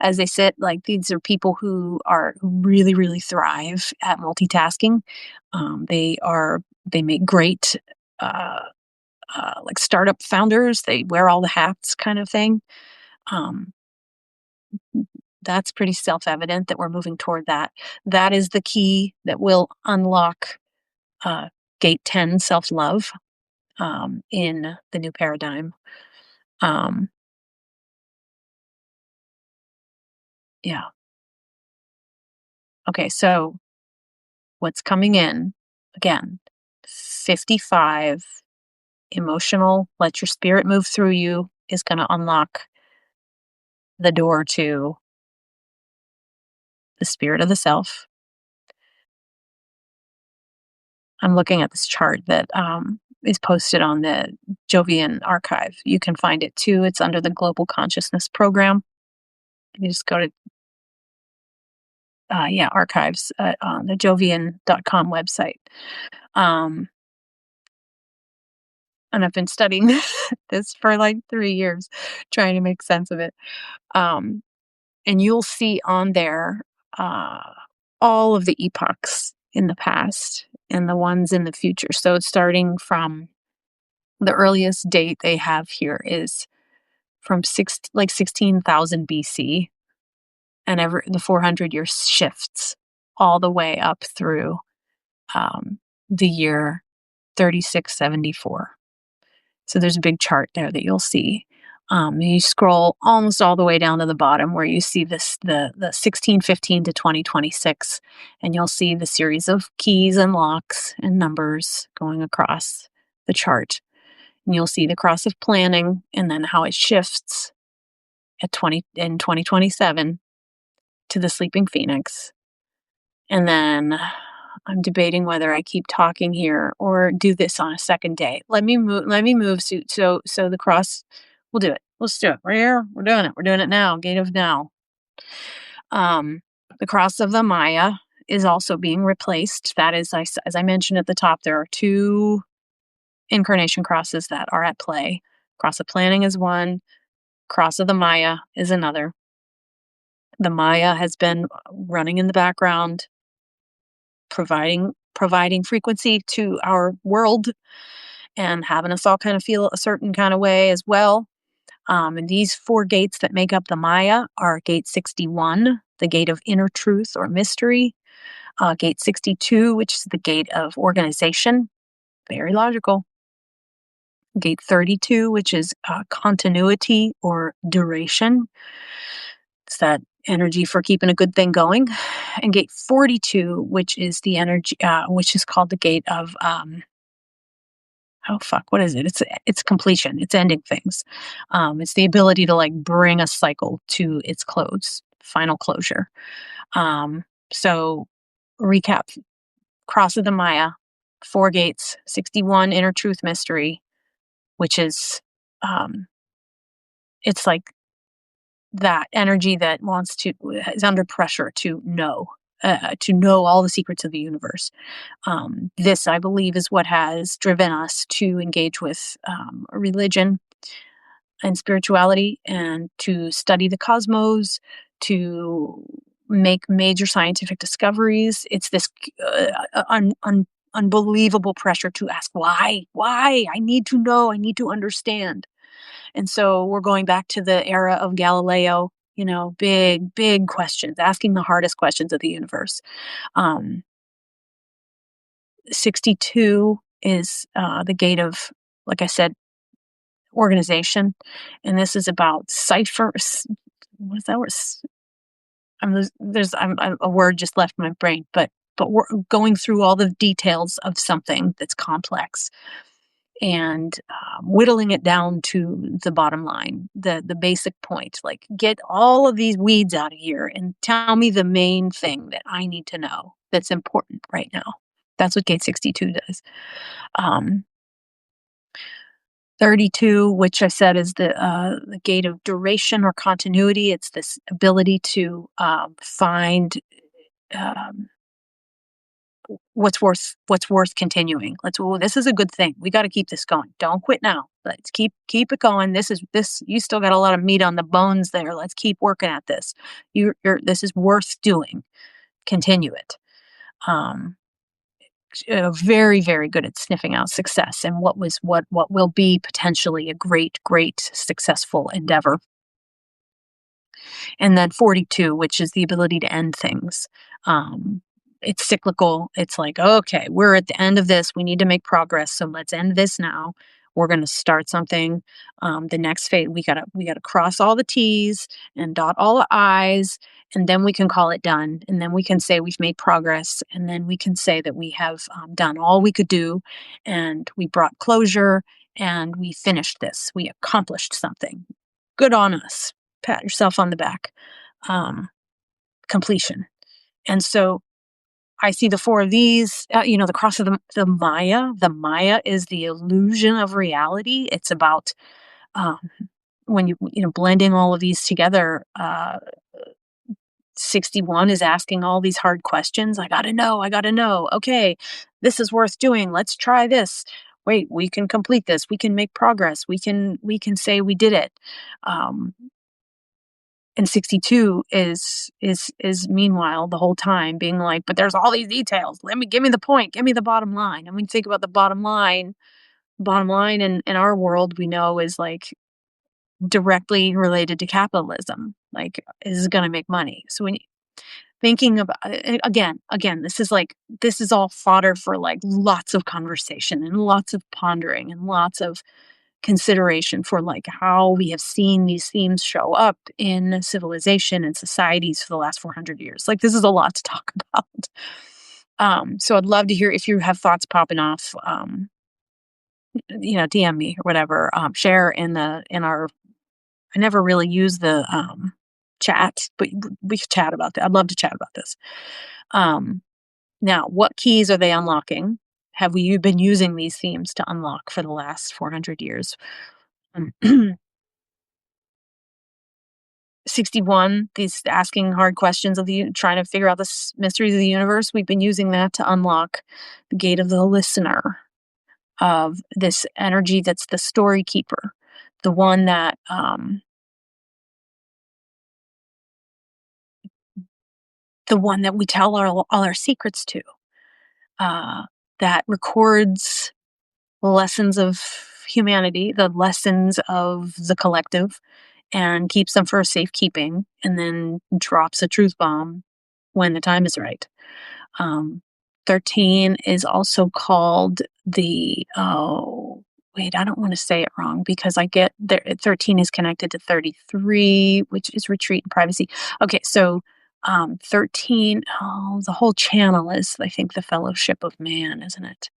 Speaker 1: as they sit. Like these are people who really, really thrive at multitasking. They make great uh, like startup founders. They wear all the hats, kind of thing. Um, that's pretty self-evident that we're moving toward that. That is the key that will unlock uh, gate 10, self-love, in the new paradigm. Um, yeah. Okay, so what's coming in again? 55 emotional, let your spirit move through you is going to unlock the door to the spirit of the self. I'm looking at this chart that is posted on the Jovian archive. You can find it too. It's under the Global Consciousness Program. You just go to archives on the jovian.com website. And I've been studying this for like 3 years, trying to make sense of it. Um, and you'll see on there uh, all of the epochs in the past and the ones in the future. So it's starting from the earliest date they have here is from 16,000 BC, and the 400-year shifts all the way up through the year 3674. So there's a big chart there that you'll see. You scroll almost all the way down to the bottom where you see the 1615 to 2026, and you'll see the series of keys and locks and numbers going across the chart. And you'll see the cross of planning and then how it shifts in 2027 to the sleeping phoenix. And then I'm debating whether I keep talking here or do this on a second day. Let me move so the cross, we'll do it. Let's do it. We're here. We're doing it. We're doing it now. Gate of now. The cross of the Maya is also being replaced. That is, as I mentioned at the top, there are two incarnation crosses that are at play. Cross of planning is one. Cross of the Maya is another. The Maya has been running in the background, providing frequency to our world and having us all kind of feel a certain kind of way as well. And these four gates that make up the Maya are gate 61, the gate of inner truth or mystery, gate 62, which is the gate of organization, very logical, gate 32, which is continuity or duration. It's that energy for keeping a good thing going. And gate 42, which is the energy, which is called the gate of, what is it? It's completion. It's ending things. It's the ability to like bring a cycle to its final closure. So recap, cross of the Maya, 4 gates, 61 inner truth mystery, which is, it's like that energy that is under pressure to know all the secrets of the universe. This, I believe, is what has driven us to engage with religion and spirituality and to study the cosmos, to make major scientific discoveries. It's this unbelievable pressure to ask why. I need to know. I need to understand. And so we're going back to the era of Galileo, big questions, asking the hardest questions of the universe. 62 is the gate of, like I said, organization. And this is about ciphers. What is that word? A word just left my brain, but but we're going through all the details of something that's complex and whittling it down to the bottom line, the basic point. Like, get all of these weeds out of here and tell me the main thing that I need to know that's important right now. That's what Gate 62 does. Um, 32, which I said is the gate of duration or continuity. It's this ability to find um, what's worth continuing. This is a good thing. We got to keep this going. Don't quit now. Let's keep it going. This you still got a lot of meat on the bones there. Let's keep working at this. This is worth doing. Continue it. Um, very, very good at sniffing out success and what will be potentially a great successful endeavor. And then 42, which is the ability to end things. It's cyclical. It's like, okay, we're at the end of this. We need to make progress. So let's end this now. We're going to start something. The next phase, we gotta cross all the T's and dot all the I's, and then we can call it done. And then we can say we've made progress. And then we can say that we have done all we could do, and we brought closure, and we finished this. We accomplished something. Good on us. Pat yourself on the back. Completion. And so I see the four of these, the cross of the Maya. The Maya is the illusion of reality. It's about um, when blending all of these together. 61 is asking all these hard questions. I gotta know. Okay, this is worth doing. Let's try this. Wait, we can complete this. We can make progress. We can say we did it. And 62 is meanwhile the whole time being like, but there's all these details. Give me the point. Give me the bottom line. And we think about the bottom line. Bottom line in our world, we know, is like directly related to capitalism. Like, is it going to make money? So when thinking about it, again, this is all fodder for like lots of conversation and lots of pondering and lots of consideration for like how we have seen these themes show up in civilization and societies for the last 400 years. Like, this is a lot to talk about. So I'd love to hear if you have thoughts popping off. DM me or whatever. Share in our. I never really use the chat, but we could chat about that. I'd love to chat about this. Now, what keys are they unlocking? Have you been using these themes to unlock for the last 400 years? 61, these asking hard questions trying to figure out the mysteries of the universe. We've been using that to unlock the gate of the listener, of this energy that's the story keeper, the one that we tell all our secrets to, that records the lessons of humanity, the lessons of the collective, and keeps them for safekeeping, and then drops a truth bomb when the time is right. 13 is also called I don't want to say it wrong because I get there. 13 is connected to 33, which is retreat and privacy. Okay, so 13, the whole channel is, I think, the fellowship of man, isn't it?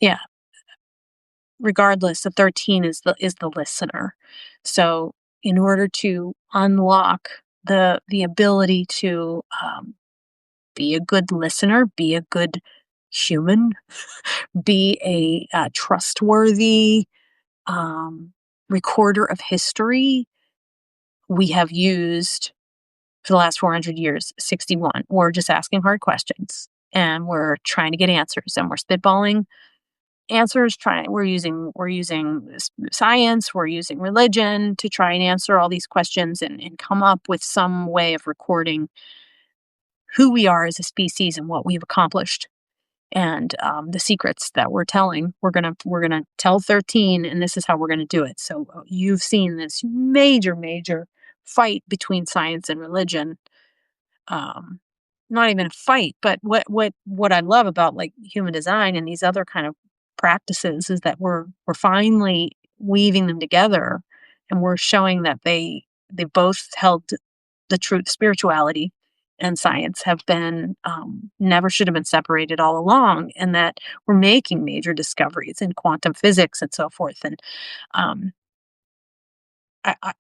Speaker 1: Yeah. Regardless, the 13 is the listener. So in order to unlock the ability to be a good listener, be a good human, be a trustworthy recorder of history, we have used for the last 400 years 61. We're just asking hard questions, and we're trying to get answers, and we're spitballing answers. We're using science, we're using religion to try and answer all these questions and come up with some way of recording who we are as a species and what we've accomplished, and the secrets that we're telling. We're gonna tell 13, and this is how we're gonna do it. So you've seen this major fight between science and religion. Not even a fight, but what I love about like human design and these other kind of practices is that we're finally weaving them together, and we're showing that they both held the truth, spirituality, and science have been never should have been separated all along, and that we're making major discoveries in quantum physics and so forth. And um,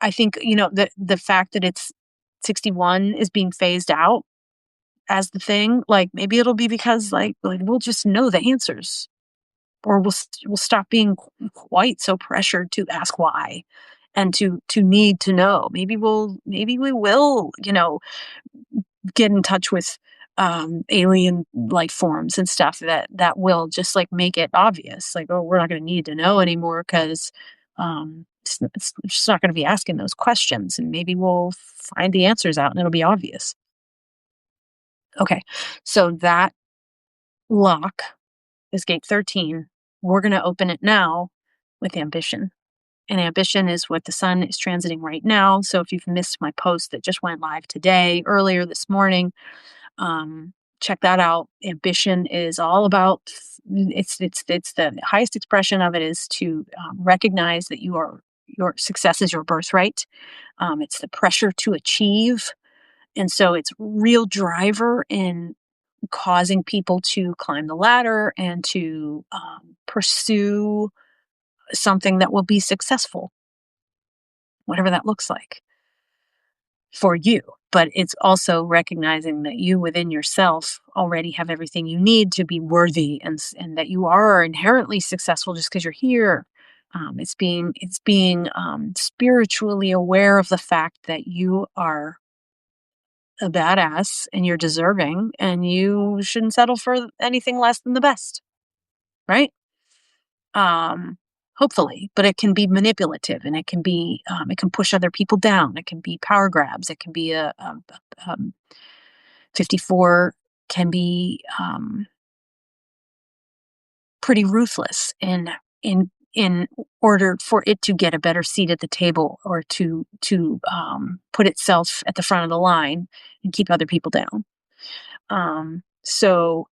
Speaker 1: I think the fact that it's 61 is being phased out as the thing, like maybe it'll be because like we'll just know the answers, or we'll stop being quite so pressured to ask why and to need to know. Maybe we will get in touch with alien life forms and stuff that will just like make it obvious, like, oh, we're not going to need to know anymore because it's just not going to be asking those questions, and maybe we'll find the answers out and it'll be obvious. Okay, so that lock is gate 13. We're going to open it now with ambition. And ambition is what the sun is transiting right now. So if you've missed my post that just went live today, earlier this morning, check that out. Ambition is all about it's the highest expression of it is to recognize that your success is your birthright. It's the pressure to achieve, and so it's real driver in causing people to climb the ladder and to pursue something that will be successful, whatever that looks like for you. But it's also recognizing that you within yourself already have everything you need to be worthy, and that you are inherently successful just because you're here. It's being spiritually aware of the fact that you are a badass and you're deserving, and you shouldn't settle for anything less than the best, right? um Hopefully, but it can be manipulative, and it can push other people down, it can be power grabs, it can be um 54 can be pretty ruthless in order for it to get a better seat at the table, or to put itself at the front of the line and keep other people down. So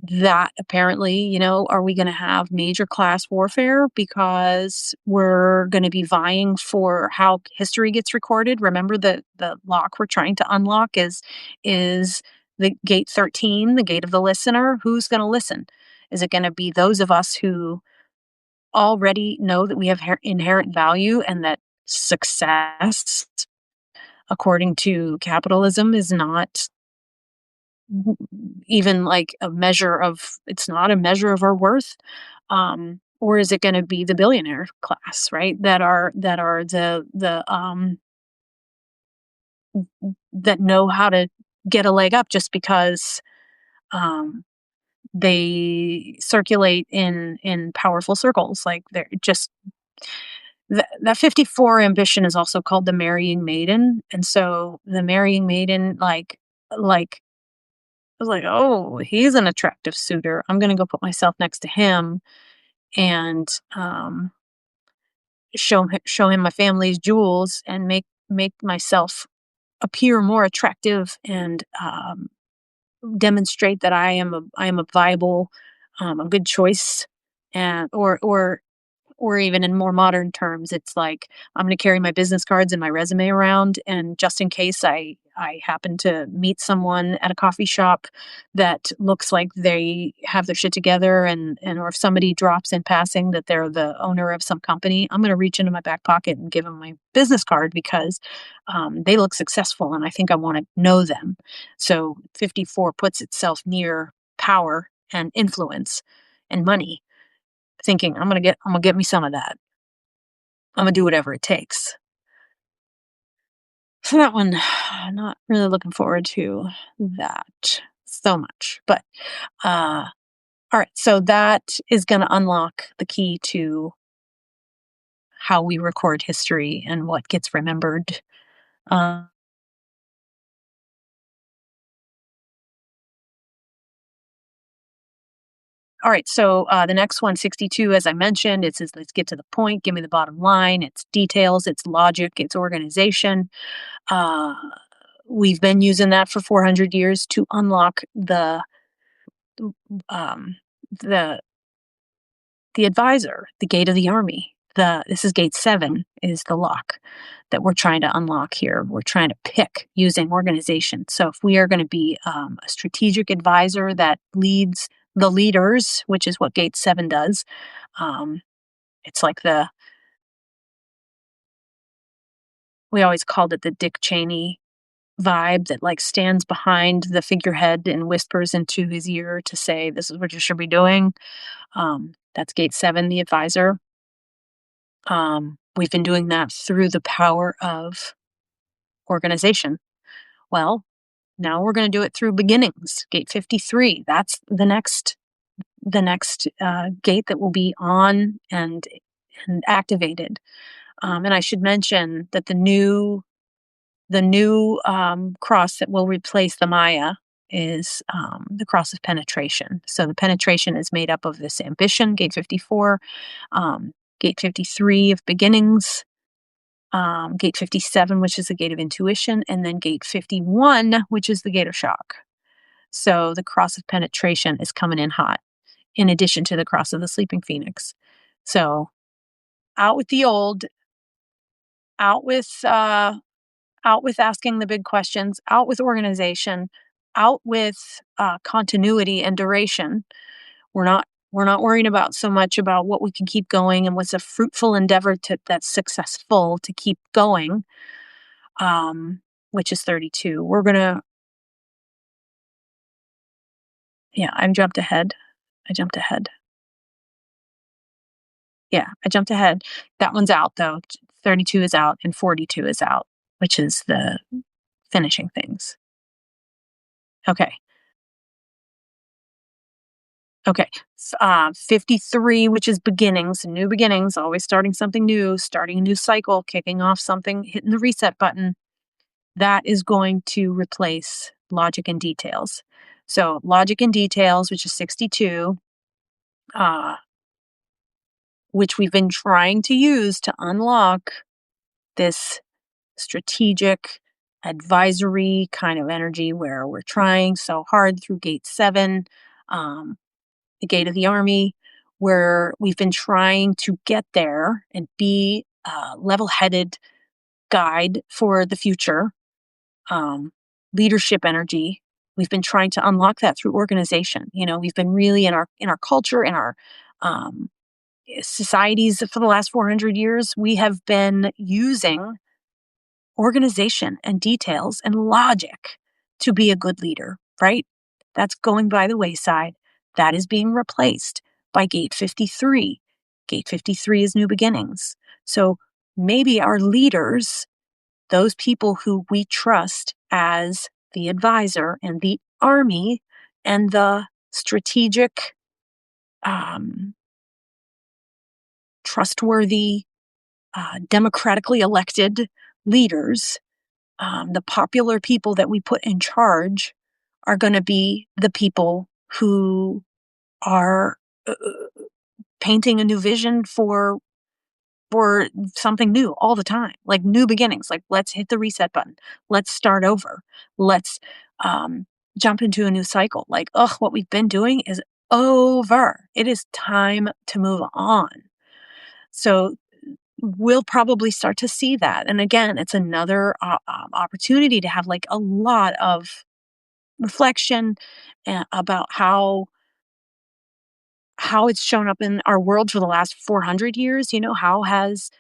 Speaker 1: that apparently, are we going to have major class warfare because we're going to be vying for how history gets recorded? Remember, the lock we're trying to unlock is the gate 13, the gate of the listener. Who's going to listen? Is it going to be those of us who already know that we have inherent value, and that success, according to capitalism, is not even like a measure of it's not a measure of our worth? Or is it going to be the billionaire class, right, that are that know how to get a leg up just because um they circulate in powerful circles, like they're just that 54 ambition is also called the marrying maiden. And so the marrying maiden, like I was like, oh, he's an attractive suitor. I'm going to go put myself next to him and show him my family's jewels, and make myself appear more attractive, and demonstrate that I am a viable, a good choice. And or even in more modern terms, it's like I'm going to carry my business cards and my resume around, and just in case I happen to meet someone at a coffee shop that looks like they have their shit together, and or if somebody drops in passing that they're the owner of some company, I'm going to reach into my back pocket and give them my business card because they look successful and I think I want to know them. So 54 puts itself near power and influence and money, thinking I'm gonna get me some of that. I'm gonna do whatever it takes. So that one, not really looking forward to that so much. But all right, so that is gonna unlock the key to how we record history and what gets remembered. Uh, all right, so the next one, 62, as I mentioned, it says, let's get to the point, give me the bottom line. It's details, it's logic, it's organization. Uh, we've been using that for 400 years to unlock um, the the advisor, the gate of the army. this is gate 7 is the lock that we're trying to unlock here. We're trying to pick using organization. So if we are going to be a strategic advisor that leads the leaders, which is what gate 7 does, um, it's like we always called it the Dick Cheney vibe that like stands behind the figurehead and whispers into his ear to say, this is what you should be doing. That's gate 7, the advisor. We've been doing that through the power of organization. Well, now we're going to do it through beginnings, gate 53. That's the next gate that will be on and activated. And I should mention that the new cross that will replace the Maya is the cross of penetration. So the penetration is made up of this ambition, gate 54, gate 53 of beginnings, gate 57, which is the gate of intuition, and then gate 51, which is the gate of shock. So the cross of penetration is coming in hot, in addition to the cross of the sleeping phoenix. So out with the old, out with asking the big questions, out with organization, out with continuity and duration. We're not worrying about so much about what we can keep going and what's a fruitful endeavor that's successful to keep going, which is 32. I jumped ahead. Yeah, I jumped ahead. That one's out though. 32 is out and 42 is out, which is the finishing things. Okay. Okay. 53, which is beginnings, new beginnings, always starting something new, starting a new cycle, kicking off something, hitting the reset button. That is going to replace logic and details. So logic and details, which is 62, uh, which we've been trying to use to unlock this strategic advisory kind of energy where we're trying so hard through gate 7, the gate of the army, where we've been trying to get there and be a level-headed guide for the future, leadership energy. We've been trying to unlock that through organization. We've been really in our culture, in our um, societies for the last 400 years, we have been using organization and details and logic to be a good leader, right? That's going by the wayside. That is being replaced by gate 53. Gate 53 is new beginnings. So maybe our leaders, those people who we trust as the advisor and the army and the strategic, trustworthy, democratically elected leaders, the popular people that we put in charge are going to be the people who are painting a new vision for something new all the time, like new beginnings. Like, let's hit the reset button. Let's start over. Let's jump into a new cycle. Like, what we've been doing is over. It is time to move on. So we'll probably start to see that. And again, it's another opportunity to have like a lot of reflection about how it's shown up in our world for the last 400 years. How has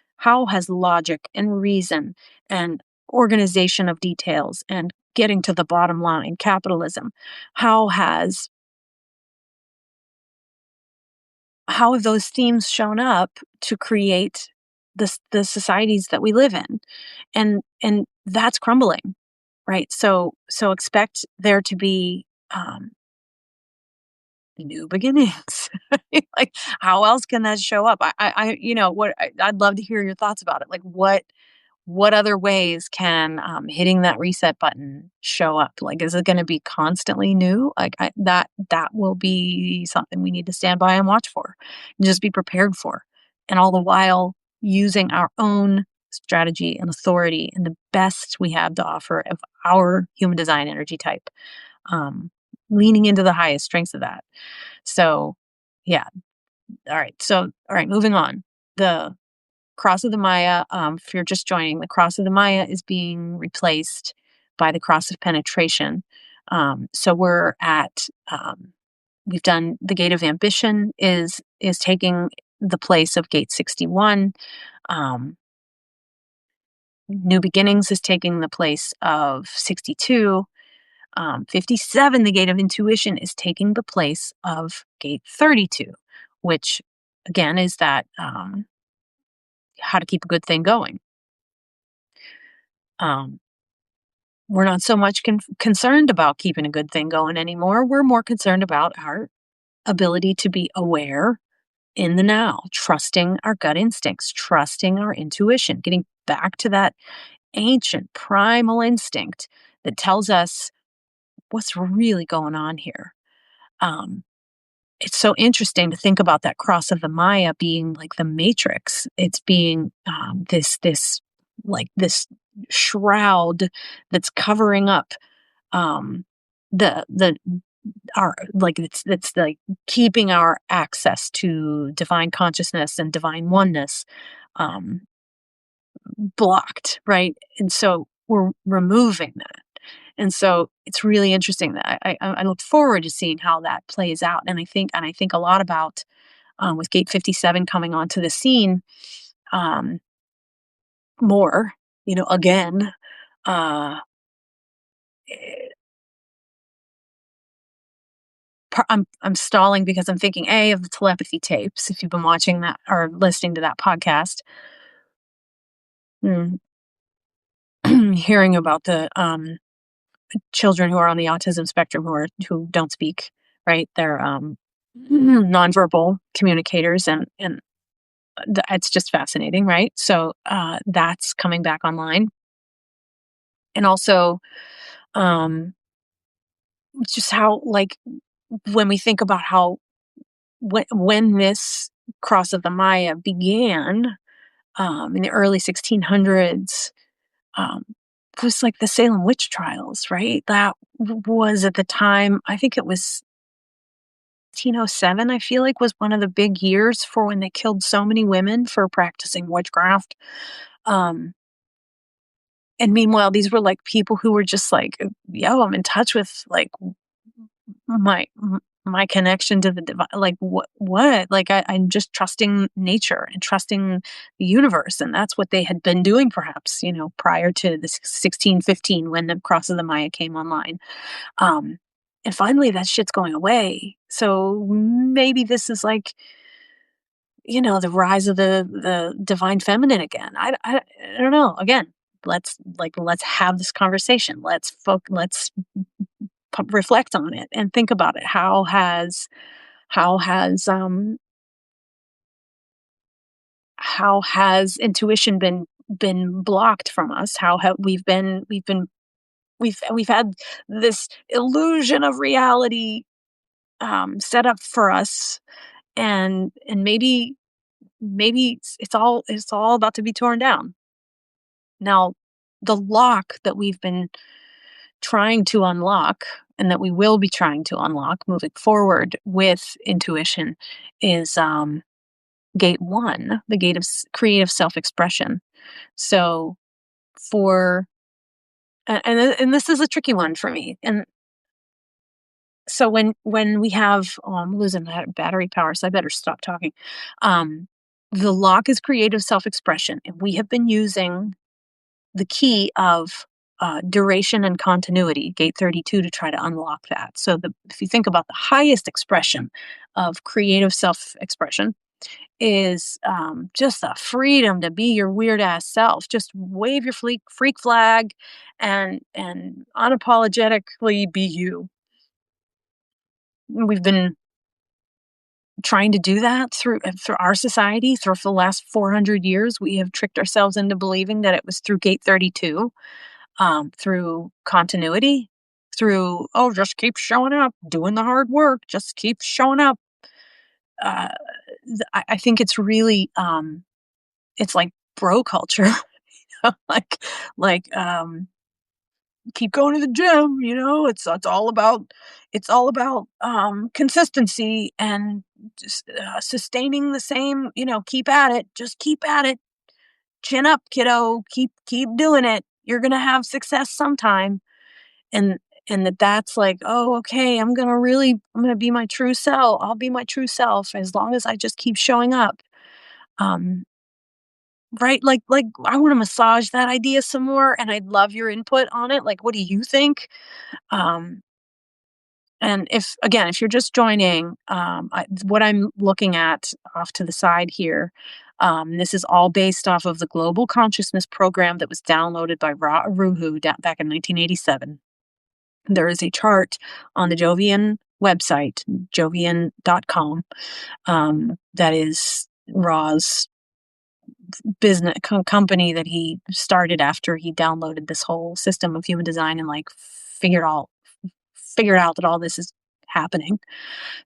Speaker 1: logic and reason and organization of details and getting to the bottom line, capitalism, how have those themes shown up to create the societies that we live in? And that's crumbling, right? So expect there to be new beginnings. Like, how else can that show up? I'd love to hear your thoughts about it. Like, what other ways can hitting that reset button show up? Like, is it going to be constantly new? Like, that will be something we need to stand by and watch for, and just be prepared for, and all the while using our own strategy and authority and the best we have to offer of our human design energy type, leaning into the highest strengths of that. So, yeah. All right. So, all right, moving on. The Cross of the Maya, if you're just joining, the Cross of the Maya is being replaced by the Cross of Penetration. So we're at, we've done the Gate of Ambition is taking the place of Gate 61. New Beginnings is taking the place of 62. 57, the Gate of Intuition, is taking the place of Gate 32, which again is that how to keep a good thing going. Um, we're not so much concerned about keeping a good thing going anymore. We're more concerned about our ability to be aware in the now, trusting our gut instincts, trusting our intuition, getting back to that ancient primal instinct that tells us what's really going on here. It's so interesting to think about that Cross of the Maya being like the matrix. It's being this shroud that's covering up the our like it's like keeping our access to divine consciousness and divine oneness um blocked, right? And so we're removing that. And so it's really interesting that I look forward to seeing how that plays out. And I think a lot about with Gate 57 coming onto the scene um, more, again. Uh, eh, I'm stalling because I'm thinking of the telepathy tapes. If you've been watching that or listening to that podcast, mm, hearing about the children who are on the autism spectrum who don't speak, right? They're nonverbal communicators, and it's just fascinating, right? So that's coming back online, and also um, just how like when we think about how when this Cross of the Maya began in the early 1600s. It was like the Salem witch trials, right? That was at the time, I think it was 1907, I feel like was one of the big years for when they killed so many women for practicing witchcraft. Um, and meanwhile, these were like people who were just like, yo, I'm in touch with like my my connection to the divine. Like what? Like I'm just trusting nature and trusting the universe, and that's what they had been doing, perhaps prior to the 1615 when the Cross of the Maya came online. Um, and finally, that shit's going away. So maybe this is like the rise of the divine feminine again. I don't know. Again, let's have this conversation. Let's reflect on it and think about it. How has how has intuition been blocked from us? How have we've had this illusion of reality set up for us, and maybe it's all about to be torn down. Now, the lock that we've been trying to unlock and that we will be trying to unlock moving forward with intuition is gate 1, the gate of creative self-expression. So for and this is a tricky one for me. And so when we have I'm losing battery power, so I better stop talking. The lock is creative self-expression, and we have been using the key of duration and continuity, gate 32, to try to unlock that. So if you think about the highest expression of creative self-expression is just the freedom to be your weird ass self. Just wave your freak flag and unapologetically be you. We've been trying to do that through our society for the last 400 years. We have tricked ourselves into believing that it was through gate 32, through continuity, through just keep showing up, doing the hard work, just keep showing up. uh, I think it's really it's like bro culture. like keep going to the gym. It's all about consistency and just sustaining the same. Keep at it, just keep at it. chin up, kiddo, keep doing it. You're going to have success sometime. And that's like, oh, okay, I'm going to be my true self. I'll be my true self as long as I just keep showing up. Um, right. Like I want to massage that idea some more, and I'd love your input on it. Like, what do you think? Um, and if you're just joining, what I'm looking at off to the side here, this is all based off of the Global Consciousness Program that was downloaded by Ra Ruhu back in 1987. There is a chart on the Jovian website, jovian.com, that is Ra's business company that he started after he downloaded this whole system of human design and like figured out that all this is happening.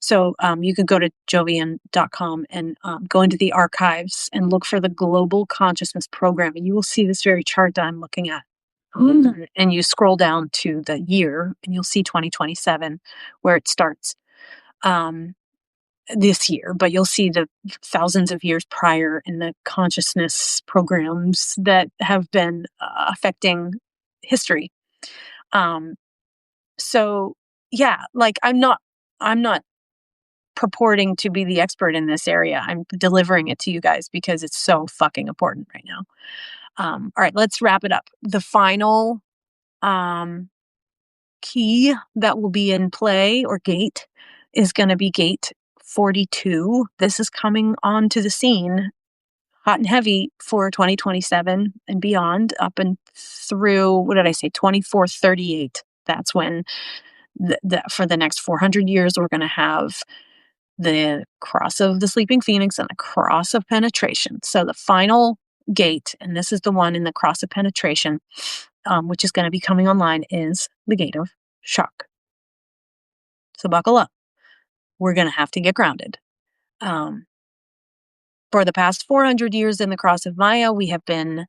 Speaker 1: So you could go to jovian.com and go into the archives and look for the Global Consciousness Program, and you will see this very chart that I'm looking at. And you scroll down to the year and you'll see 2027 where it starts this year, but you'll see the thousands of years prior in the consciousness programs that have been affecting history. So yeah, like I'm not purporting to be the expert in this area. I'm delivering it to you guys because it's so fucking important right now. All right, let's wrap it up. The final key that will be in play, or gate, is going to be gate 42. This is coming onto the scene hot and heavy for 2027 and beyond, up and through, what did I say, 2438. That's when for the next 400 years, we're going to have the cross of the sleeping phoenix and the cross of penetration. So the final gate, and this is the one in the cross of penetration, which is going to be coming online, is the gate of shock. So buckle up. We're going to have to get grounded. For the past 400 years in the cross of Maya, we have been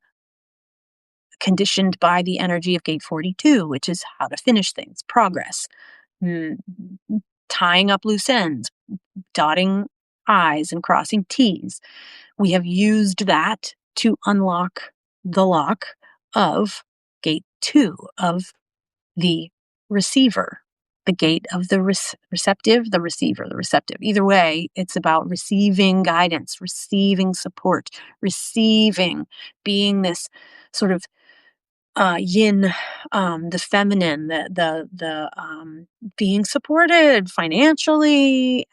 Speaker 1: conditioned by the energy of gate 42, which is how to finish things, progress, tying up loose ends, dotting I's and crossing T's. We have used that to unlock the lock of gate 2 of the receiver, the gate of the receptive, the receiver, the receptive. Either way, it's about receiving guidance, receiving support, receiving, being this sort of yin, the feminine, the being supported financially,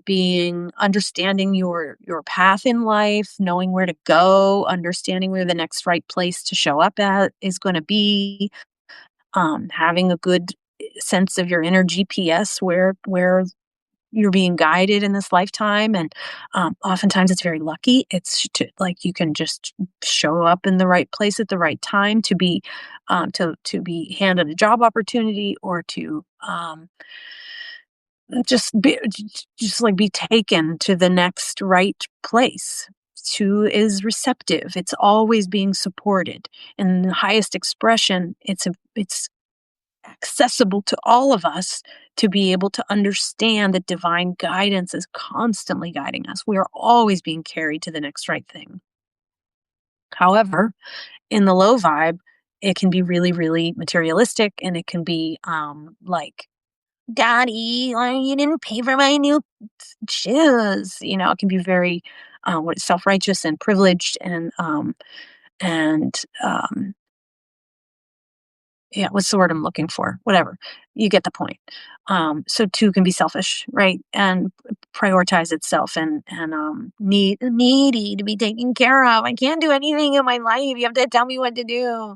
Speaker 1: being understanding your path in life, knowing where to go, understanding where the next right place to show up at is going to be, having a good sense of your inner GPS, where you're being guided in this lifetime. And oftentimes it's very lucky. It's like you can just show up in the right place at the right time to be be handed a job opportunity, or to just be taken to the next right place. 2 is receptive. It's always being supported. In the highest expression, it's accessible to all of us to be able to understand that divine guidance is constantly guiding us. We are always being carried to the next right thing. However, in the low vibe, it can be really, really materialistic, and it can be like, Daddy, you didn't pay for my new shoes. It can be very self-righteous and privileged, and yeah, what's the word I'm looking for? Whatever. You get the point. So 2 can be selfish, right? And prioritize itself, and needy to be taken care of. I can't do anything in my life. You have to tell me what to do.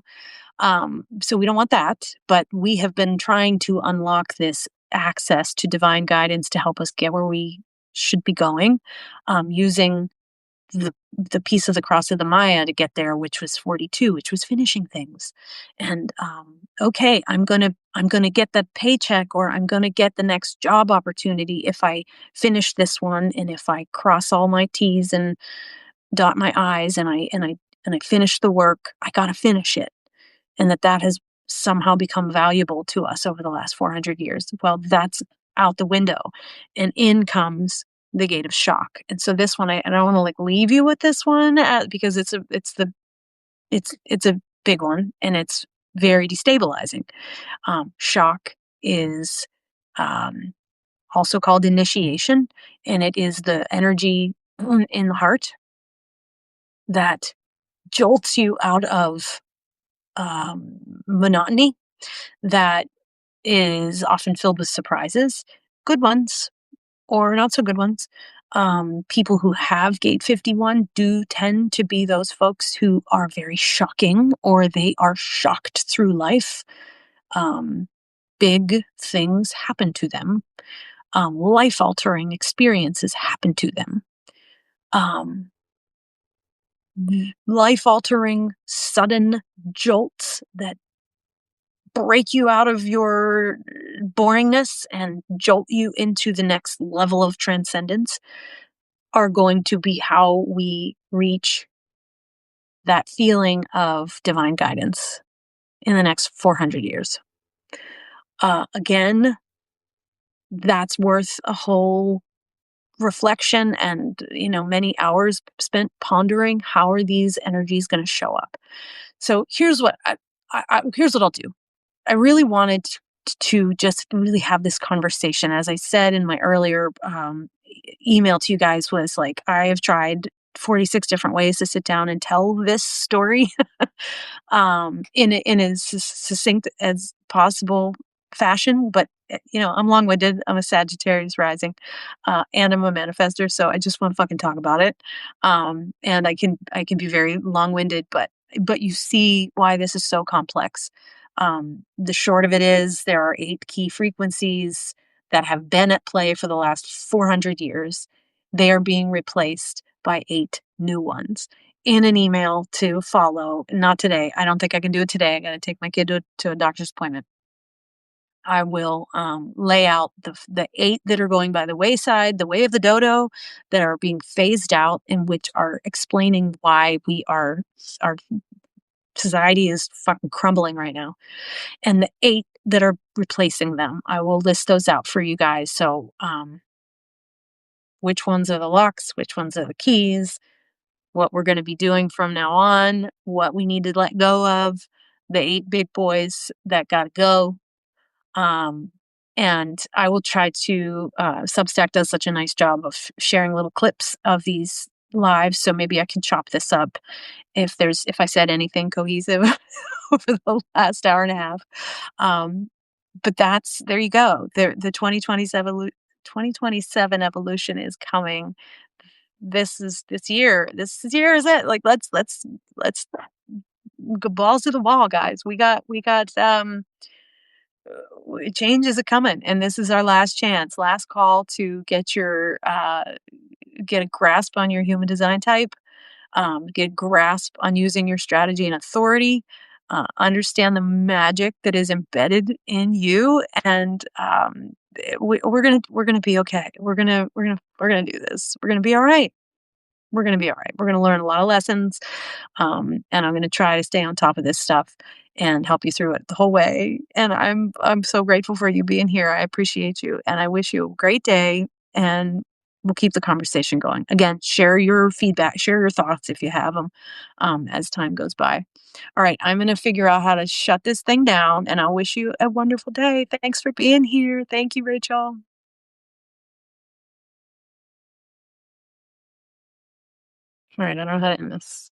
Speaker 1: So we don't want that, but we have been trying to unlock this access to divine guidance to help us get where we should be going, using the piece of the cross of the Maya to get there, which was 42, which was finishing things. And okay, I'm gonna get that paycheck, or I'm gonna get the next job opportunity if I finish this one, and if I cross all my T's and dot my I's, and I finish the work. I gotta finish it, and that has somehow become valuable to us over the last 400 years. Well, that's out the window, and in comes the gate of shock. And so this one, I don't want to leave you with this one, because it's the It's a big one, and it's very destabilizing. Shock is um, also called initiation, and it is the energy in the heart that jolts you out of monotony that is often filled with surprises, good ones or not so good ones. People who have gate 51 do tend to be those folks who are very shocking, or they are shocked through life. Um, Big things happen to them. Life altering experiences happen to them. Um, Life altering, sudden jolts that break you out of your boringness and jolt you into the next level of transcendence are going to be how we reach that feeling of divine guidance in the next 400 years. Again, that's worth a whole reflection and many hours spent pondering how are these energies going to show up. So here's what here's what I'll do. I really wanted to just really have this conversation. As I said in my earlier email to you guys, was like, I have tried 46 different ways to sit down and tell this story in as succinct as possible fashion. But I'm long-winded. I'm a Sagittarius rising, and I'm a manifester, so I just want to fucking talk about it. And I can be very long-winded, but you see why this is so complex. The short of it is there are 8 key frequencies that have been at play for the last 400 years. They are being replaced by 8 new ones. In an email to follow, not today. I don't think I can do it today. I got to take my kid to a doctor's appointment. I will lay out the 8 that are going by the wayside, the way of the dodo, that are being phased out, and which are explaining why our society is fucking crumbling right now, and the 8 that are replacing them. I will list those out for you guys. So, which ones are the locks? Which ones are the keys? What we're going to be doing from now on? What we need to let go of? The 8 big boys that got to go. And I will try to. Substack does such a nice job of sharing little clips of these lives, so maybe I can chop this up if I said anything cohesive over the last hour and a half. Um, but there you go. The 2027 evolution is coming. This year. This year is it. Like let's go balls to the wall, guys. We got change is a coming, and this is our last chance, last call to get a grasp on your human design type, get a grasp on using your strategy and authority, understand the magic that is embedded in you, and we're gonna be okay. We're gonna do this. We're gonna be all right. We're gonna be all right. We're gonna learn a lot of lessons, and I'm gonna try to stay on top of this stuff and help you through it the whole way. And I'm so grateful for you being here. I appreciate you, and I wish you a great day. And we'll keep the conversation going. Again, share your feedback, share your thoughts if you have them, as time goes by. All right, I'm gonna figure out how to shut this thing down, and I'll wish you a wonderful day. Thanks for being here. Thank you, Rachel. All right, I don't know how to end this.